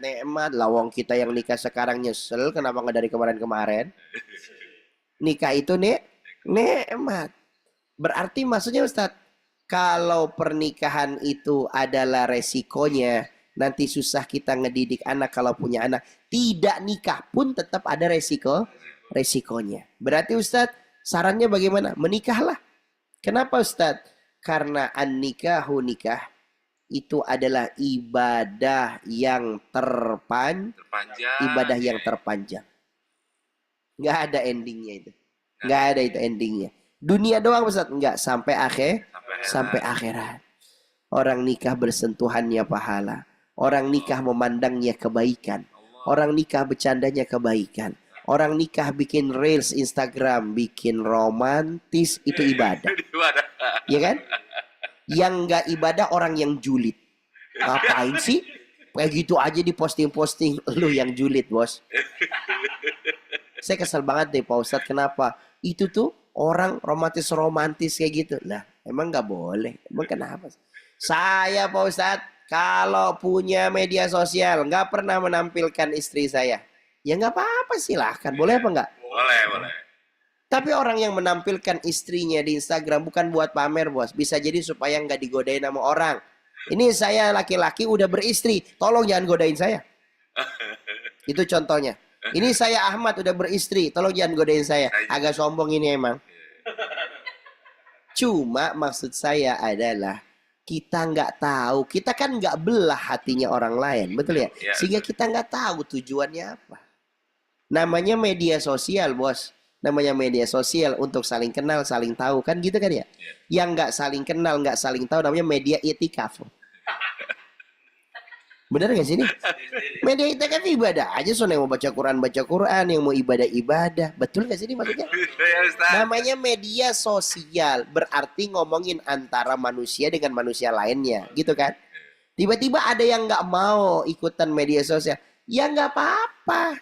D: Lawang kita yang nikah sekarang nyesel kenapa nggak dari kemarin? Nikah itu nikmat. Berarti maksudnya Ustadz, kalau pernikahan itu adalah resikonya, nanti susah kita ngedidik anak kalau punya anak. Tidak nikah pun tetap ada resikonya. Berarti Ustadz, sarannya bagaimana? Menikahlah. Kenapa Ustadz? Karena an-nikahu nikah itu adalah ibadah yang
A: Terpanjang.
D: ibadah yang terpanjang. Nggak ada endingnya itu. Nggak ada itu endingnya. Dunia doang Ustaz, nggak sampai sampai akhirat. Orang nikah bersentuhannya pahala. Orang nikah memandangnya kebaikan. Orang nikah bercandanya kebaikan. Orang nikah bikin reels Instagram, bikin romantis, itu ibadah. Ya kan? Yang nggak ibadah orang yang julid. Ngapain sih? Kayak gitu aja di posting-posting. Lu yang julid, bos. Saya kesel banget deh Pak Ustadz. Kenapa? Itu tuh orang romantis kayak gitu. Lah, emang nggak boleh. Emang kenapa? Saya Pak Ustadz, kalau punya media sosial, nggak pernah menampilkan istri saya. Ya nggak apa-apa, silahkan. Boleh apa nggak?
A: Boleh.
D: Tapi orang yang menampilkan istrinya di Instagram bukan buat pamer, bos. Bisa jadi supaya nggak digodain sama orang. Ini saya laki-laki udah beristri. Tolong jangan godain saya. Itu contohnya. Ini saya Ahmad udah beristri. Tolong jangan godain saya. Agak sombong ini emang. Cuma maksud saya adalah kita nggak tahu. Kita kan nggak belah hatinya orang lain. Betul ya? Sehingga kita nggak tahu tujuannya apa. Namanya media sosial, bos. Namanya media sosial untuk saling kenal, saling tahu. Kan gitu kan ya? Yang nggak saling kenal, nggak saling tahu namanya media itikaf. Bener gak sih ini? Media itikaf ibadah aja. So yang mau baca Quran, yang mau ibadah. Betul gak sih ini maksudnya? Namanya media sosial. Berarti ngomongin antara manusia dengan manusia lainnya. Gitu kan? Tiba-tiba ada yang nggak mau ikutan media sosial. Ya nggak apa-apa.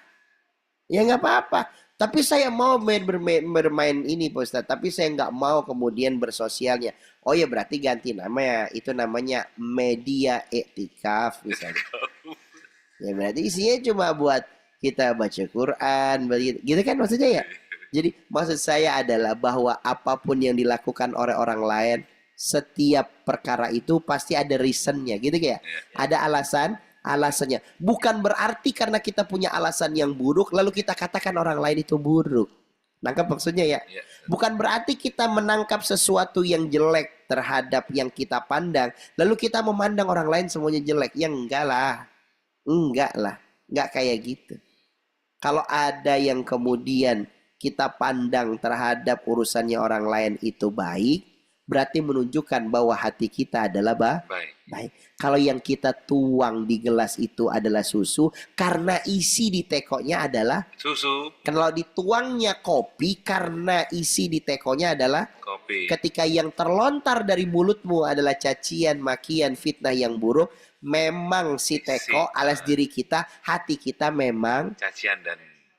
D: Tapi saya mau bermain ini Pak Ustadz. Tapi saya nggak mau kemudian bersosialnya. Oh ya berarti ganti nama ya. Itu namanya media iktikaf misalnya. Ya berarti isinya cuma buat kita baca Quran. Gitu kan maksudnya ya. Jadi maksud saya adalah bahwa apapun yang dilakukan oleh orang lain. Setiap perkara itu pasti ada reasonnya. Gitu ya. Ada alasannya. Bukan berarti karena kita punya alasan yang buruk lalu kita katakan orang lain itu buruk. Nangkap maksudnya ya? Bukan berarti kita menangkap sesuatu yang jelek terhadap yang kita pandang lalu kita memandang orang lain semuanya jelek. Ya enggak lah. Enggak kayak gitu. Kalau ada yang kemudian kita pandang terhadap urusannya orang lain itu baik, berarti menunjukkan bahwa hati kita adalah baik. Kalau yang kita tuang di gelas itu adalah susu, karena isi di tekonya adalah
A: susu.
D: Kalau dituangnya kopi, karena isi di tekonya adalah ketika yang terlontar dari mulutmu adalah cacian, makian, fitnah yang buruk, memang si teko alias diri kita, hati kita memang
A: Cacian dan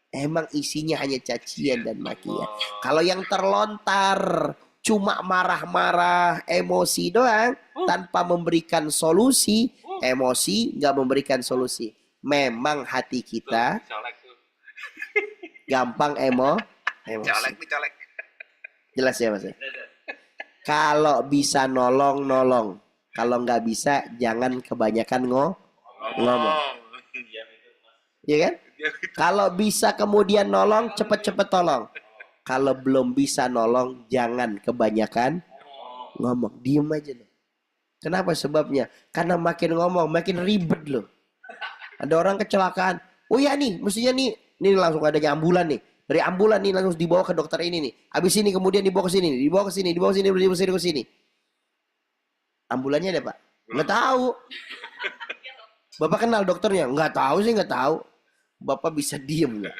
D: emang isinya hanya cacian dan makian. Kalau yang terlontar cuma marah-marah, emosi doang, tanpa memberikan solusi, emosi nggak memberikan solusi. Memang hati kita
A: colek tuh.
D: gampang emosi.
A: Colek.
D: Jelas ya Mas? Kalau bisa nolong, nolong. Kalau nggak bisa, jangan kebanyakan ngomong. Iya kan? Kalau bisa kemudian nolong, cepet-cepet tolong. Kalau belum bisa nolong, jangan kebanyakan ngomong. Diem aja loh. Kenapa sebabnya? Karena makin ngomong, makin ribet loh. Ada orang kecelakaan. Oh ya nih, mestinya nih langsung ada ambulan nih. Dari ambulan nih langsung dibawa ke dokter ini nih. Habis ini kemudian dibawa ke sini, dibawa ke sini, dibawa ke sini. Ambulannya ada Pak? Nggak tahu. Bapak kenal dokternya? Nggak tahu sih, nggak tahu. Bapak bisa diem nggak?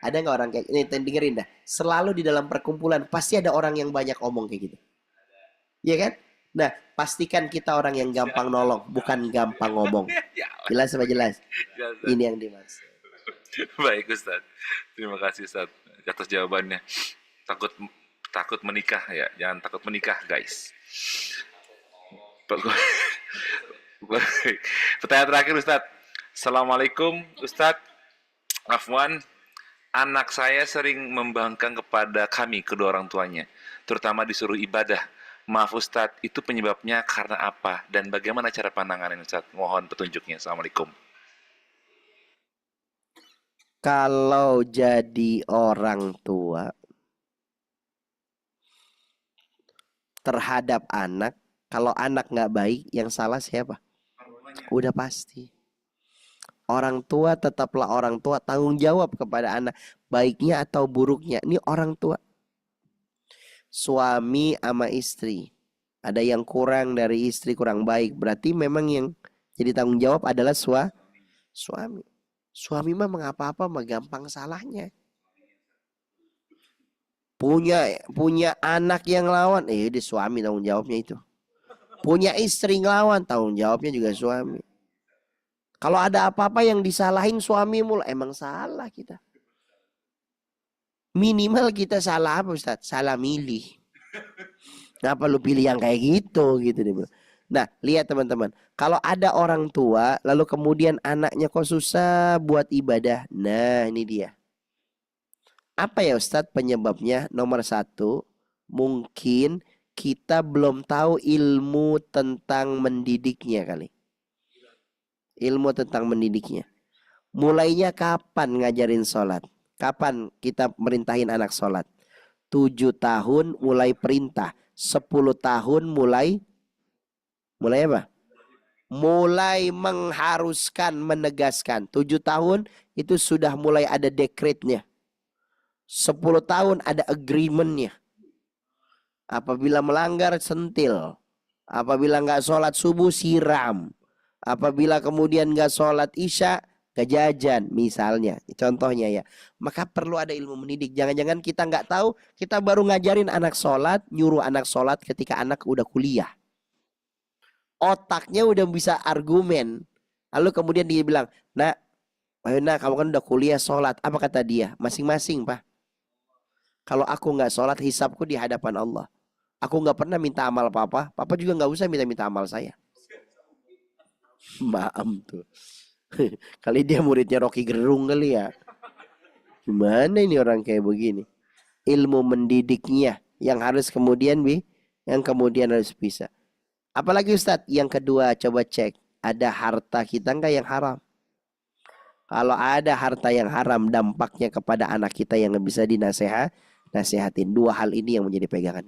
D: Ada nggak orang kayak ini? Dengerin dah. Selalu di dalam perkumpulan pasti ada orang yang banyak omong kayak gitu. Iya kan? Nah, pastikan kita orang yang gampang nolong, bukan gampang ngomong. Jelas apa jelas? Ini yang dimaksud.
A: Baik Ustaz. Terima kasih Ustaz atas jawabannya. Takut menikah ya. Jangan takut menikah guys. Pertanyaan terakhir Ustaz. Assalamualaikum Ustaz. Afwan, anak saya sering membangkang kepada kami, kedua orang tuanya, terutama disuruh ibadah. Maaf Ustaz, itu penyebabnya karena apa? Dan bagaimana cara pandangannya Ustaz? Mohon petunjuknya. Assalamualaikum.
D: Kalau jadi orang tua terhadap anak, kalau anak nggak baik, yang salah siapa? Udah pasti. Orang tua tetaplah orang tua, tanggung jawab kepada anak, baiknya atau buruknya. Ini orang tua. Suami sama istri, ada yang kurang dari istri, kurang baik, berarti memang yang jadi tanggung jawab adalah suami. Suami mah mengapa-apa mah gampang salahnya. Punya anak yang lawan, di suami tanggung jawabnya itu. Punya istri ngelawan, tanggung jawabnya juga suami. Kalau ada apa-apa yang disalahin suami mulu, emang salah kita. Minimal kita salah apa Ustaz? Salah milih. Kenapa lu pilih yang kayak gitu dia bilang. Nah, lihat teman-teman. Kalau ada orang tua, lalu kemudian anaknya kok susah buat ibadah. Nah, ini dia. Apa ya Ustadz penyebabnya? Nomor satu, mungkin kita belum tahu ilmu tentang mendidiknya kali. Ilmu tentang mendidiknya. Mulainya kapan ngajarin sholat? Kapan kita merintahin anak sholat? 7 tahun mulai perintah. 10 tahun mulai apa? Mulai mengharuskan, menegaskan. 7 tahun itu sudah mulai ada dekretnya. 10 tahun ada agreementnya. Apabila melanggar, sentil. Apabila nggak sholat subuh, siram. Apabila kemudian nggak sholat isya, kejajan misalnya. Contohnya ya. Maka perlu ada ilmu mendidik. Jangan-jangan kita nggak tahu, kita baru ngajarin anak sholat, nyuruh anak sholat ketika anak udah kuliah. Otaknya udah bisa argumen. Lalu kemudian dia bilang, nak, kamu kan udah kuliah sholat. Apa kata dia? Masing-masing Pak. Kalau aku nggak sholat, hisabku di hadapan Allah. Aku nggak pernah minta amal papa. Papa juga nggak usah minta amal saya. Maam tuh. Kali dia muridnya Rocky Gerung kali ya. Gimana ini orang kayak begini? Ilmu mendidiknya yang harus kemudian harus bisa. Apalagi Ustadz, yang kedua coba cek, ada harta kita enggak yang haram? Kalau ada harta yang haram, dampaknya kepada anak kita yang bisa nasihatin. 2 hal ini yang menjadi pegangan.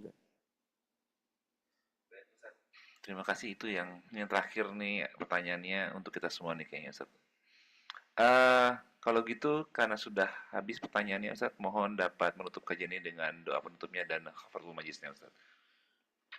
A: Terima kasih, itu yang terakhir nih pertanyaannya untuk kita semua nih kayaknya Ustaz. Kalau gitu karena sudah habis pertanyaannya Ustaz, mohon dapat menutup kajian ini dengan doa penutupnya dan kafaratul majlisnya Ustaz.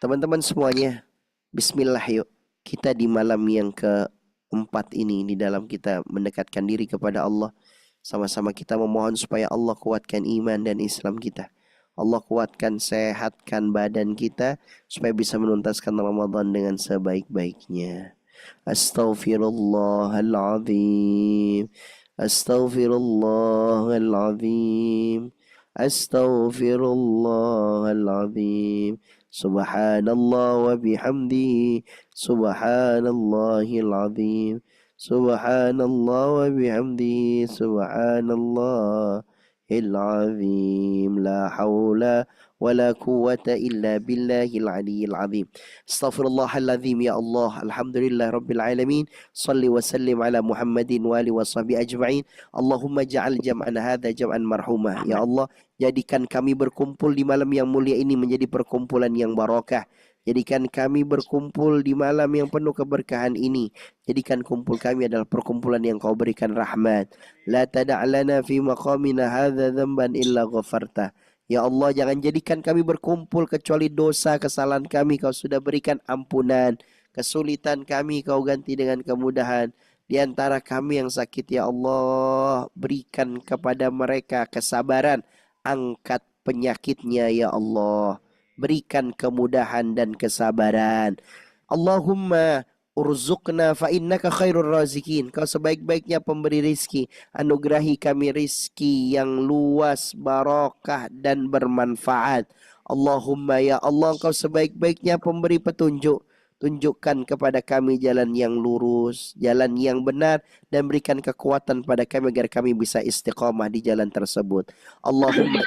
D: Teman-teman semuanya, bismillah yuk. Kita di malam yang keempat ini, di dalam kita mendekatkan diri kepada Allah. Sama-sama kita memohon supaya Allah kuatkan iman dan Islam kita. Allah kuatkan, sehatkan badan kita supaya bisa menuntaskan Ramadan dengan sebaik-baiknya. Astaghfirullahaladzim. Astaghfirullahaladzim. Astaghfirullahaladzim. Subhanallah wa bihamdihi. Subhanallahil azim. Subhanallah wa bihamdihi. Subhanallahil azim. La hawla ولا قوة إلا بالله العلي العظيم. استغفر الله العظيم يا الله. الحمد لله رب العالمين. صل وسلم على محمد وآله وصحبه أجمعين. اللهم اجعل جمعنا هذا جمعا مرحوما. Ya Allah, jadikan kami berkumpul di malam yang mulia ini menjadi perkumpulan yang barakah. Jadikan kami berkumpul di malam yang penuh keberkahan ini. Jadikan kumpul kami adalah perkumpulan yang Kau berikan rahmat. La tada'lana fi maqamina hadza dzamban illa ghafarta. Ya Allah, jangan jadikan kami berkumpul kecuali dosa kesalahan kami Kau sudah berikan ampunan. Kesulitan kami Kau ganti dengan kemudahan. Di antara kami yang sakit, ya Allah, berikan kepada mereka kesabaran. Angkat penyakitnya, ya Allah. Berikan kemudahan dan kesabaran. Allahumma urzuqna fa innaka khairur razikin. Kau sebaik-baiknya pemberi rizki. Anugerahi kami rizki yang luas, barakah dan bermanfaat. Allahumma ya Allah, Kau sebaik-baiknya pemberi petunjuk. Tunjukkan kepada kami jalan yang lurus, jalan yang benar, dan berikan kekuatan pada kami agar kami bisa istiqamah di jalan tersebut. Allahumma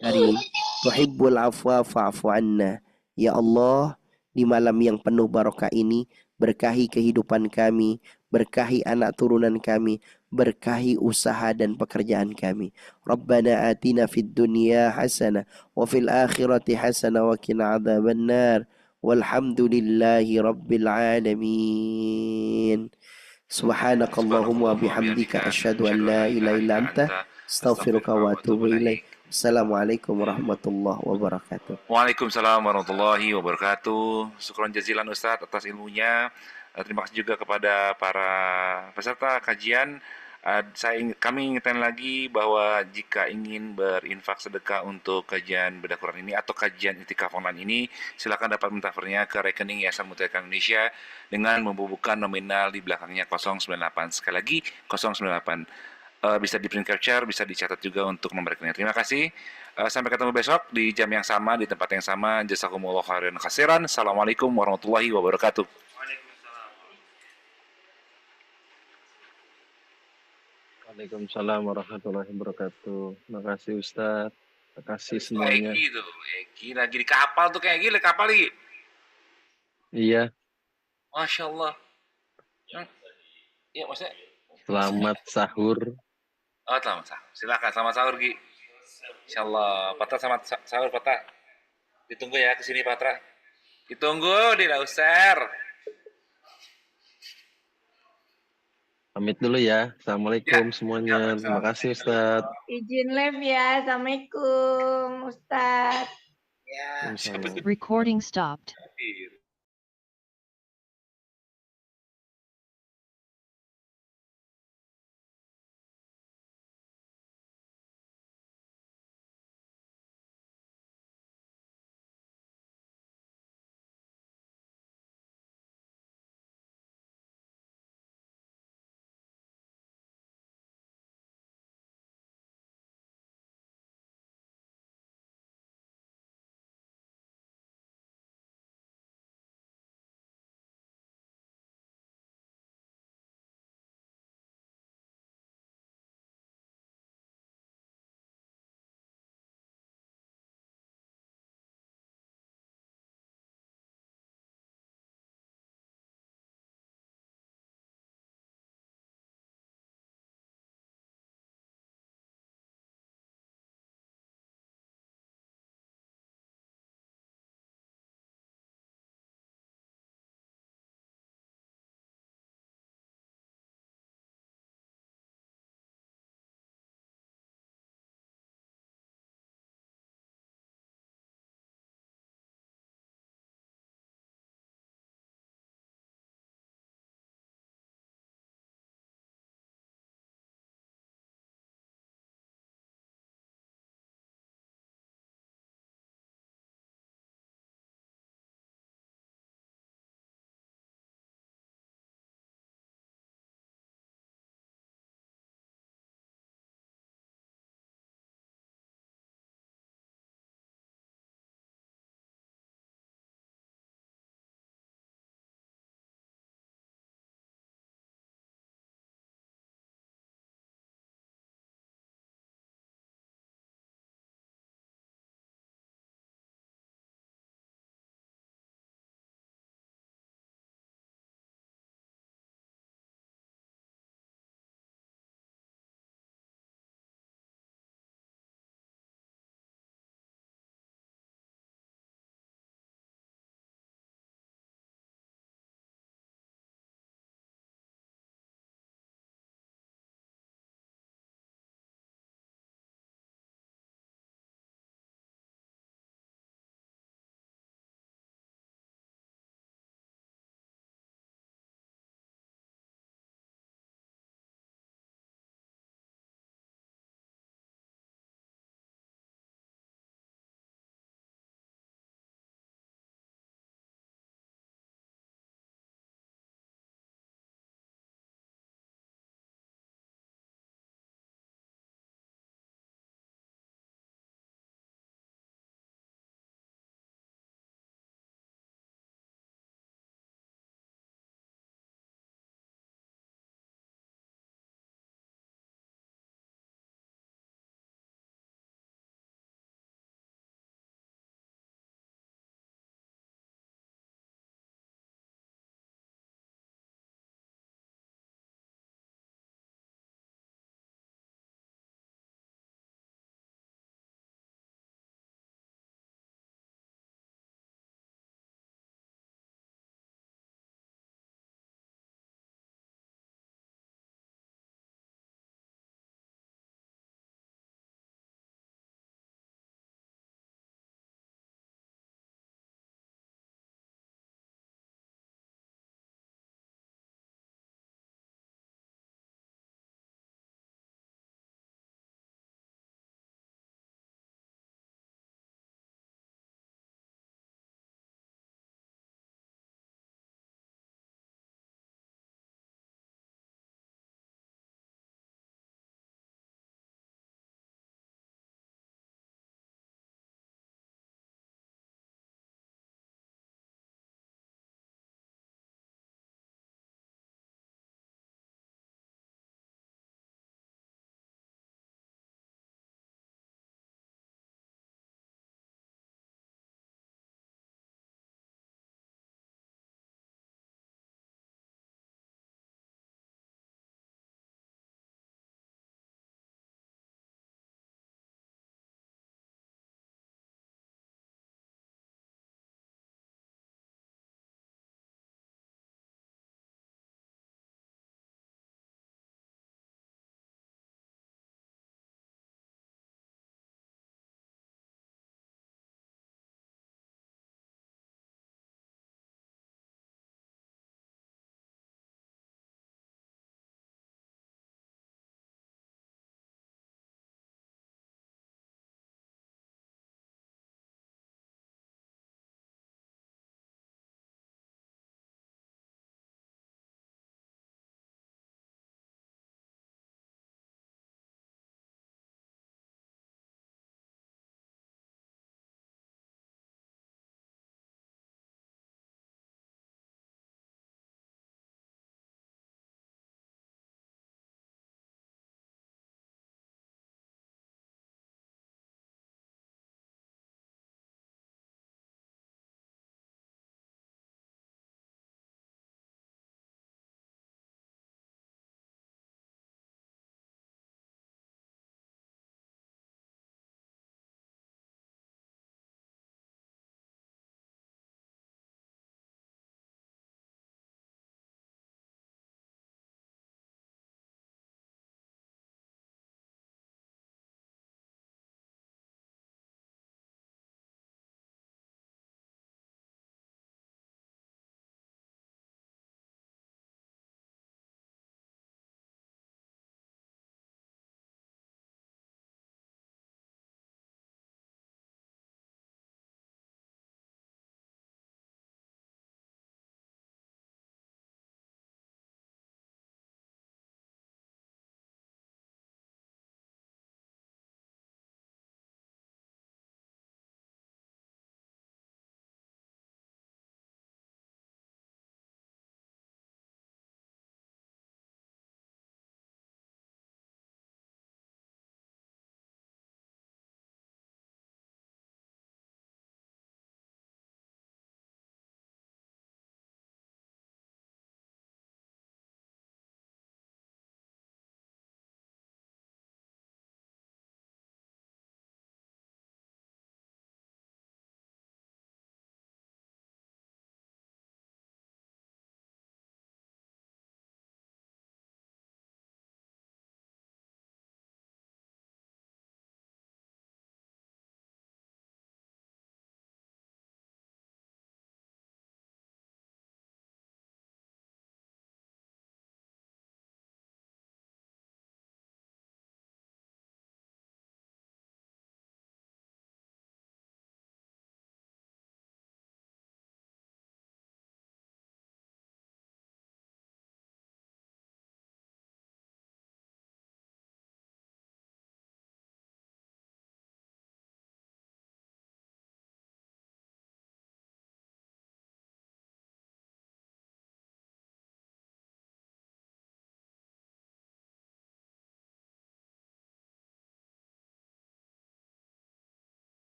D: karim, tuhibbul afwa fa'fu anna. Ya Allah, di malam yang penuh barakah ini, berkahi kehidupan kami, berkahi anak turunan kami, berkahi usaha dan pekerjaan kami. Rabbana atina fid dunya hasanah wa fil akhirati hasanah wa qina adzabannar. Walhamdulillahi rabbil alamin. Subhanakallahumma wa bihamdika asyhadu an la ilaha illa anta astaghfiruka wa atubu ilaik. Assalamualaikum warahmatullahi wabarakatuh.
A: Waalaikumsalam warahmatullahi wabarakatuh. Syukron jazilan Ustadz atas ilmunya. Terima kasih juga kepada para peserta kajian. Kami ingatkan lagi bahwa jika ingin berinfak sedekah untuk kajian bedah Quran ini atau kajian itikaf online ini, silakan dapat mentransfernya ke rekening Yayasan Mutiara Indonesia dengan membubuhkan nominal di belakangnya 098. Sekali lagi 098. Bisa di print capture, bisa dicatat juga untuk nomor rekening. Terima kasih. Sampai ketemu besok di jam yang sama, di tempat yang sama. Jazakumullah khairan katsiran. Assalamualaikum warahmatullahi wabarakatuh.
E: Waalaikumsalam warahmatullahi wabarakatuh. Terima kasih Ustaz. Terima kasih semuanya.
A: Egi tuh, Egi lagi di kapal tuh kayak gini, kapal lagi.
E: Iya.
A: Masya Allah. Iya maksudnya.
E: Selamat sahur.
A: Oh, selamat sahur. Silakan, selamat sahur Gi. Insyaallah, Patra selamat sahur Patra. Ditunggu ya kesini Patra. Ditunggu di Lauser.
E: Pamit dulu ya. Assalamualaikum semuanya. Terima kasih Ustaz.
F: Izin live ya. Assalamualaikum Ustaz.
A: Ya.
E: Waalaikumsalam.
G: Recording stopped.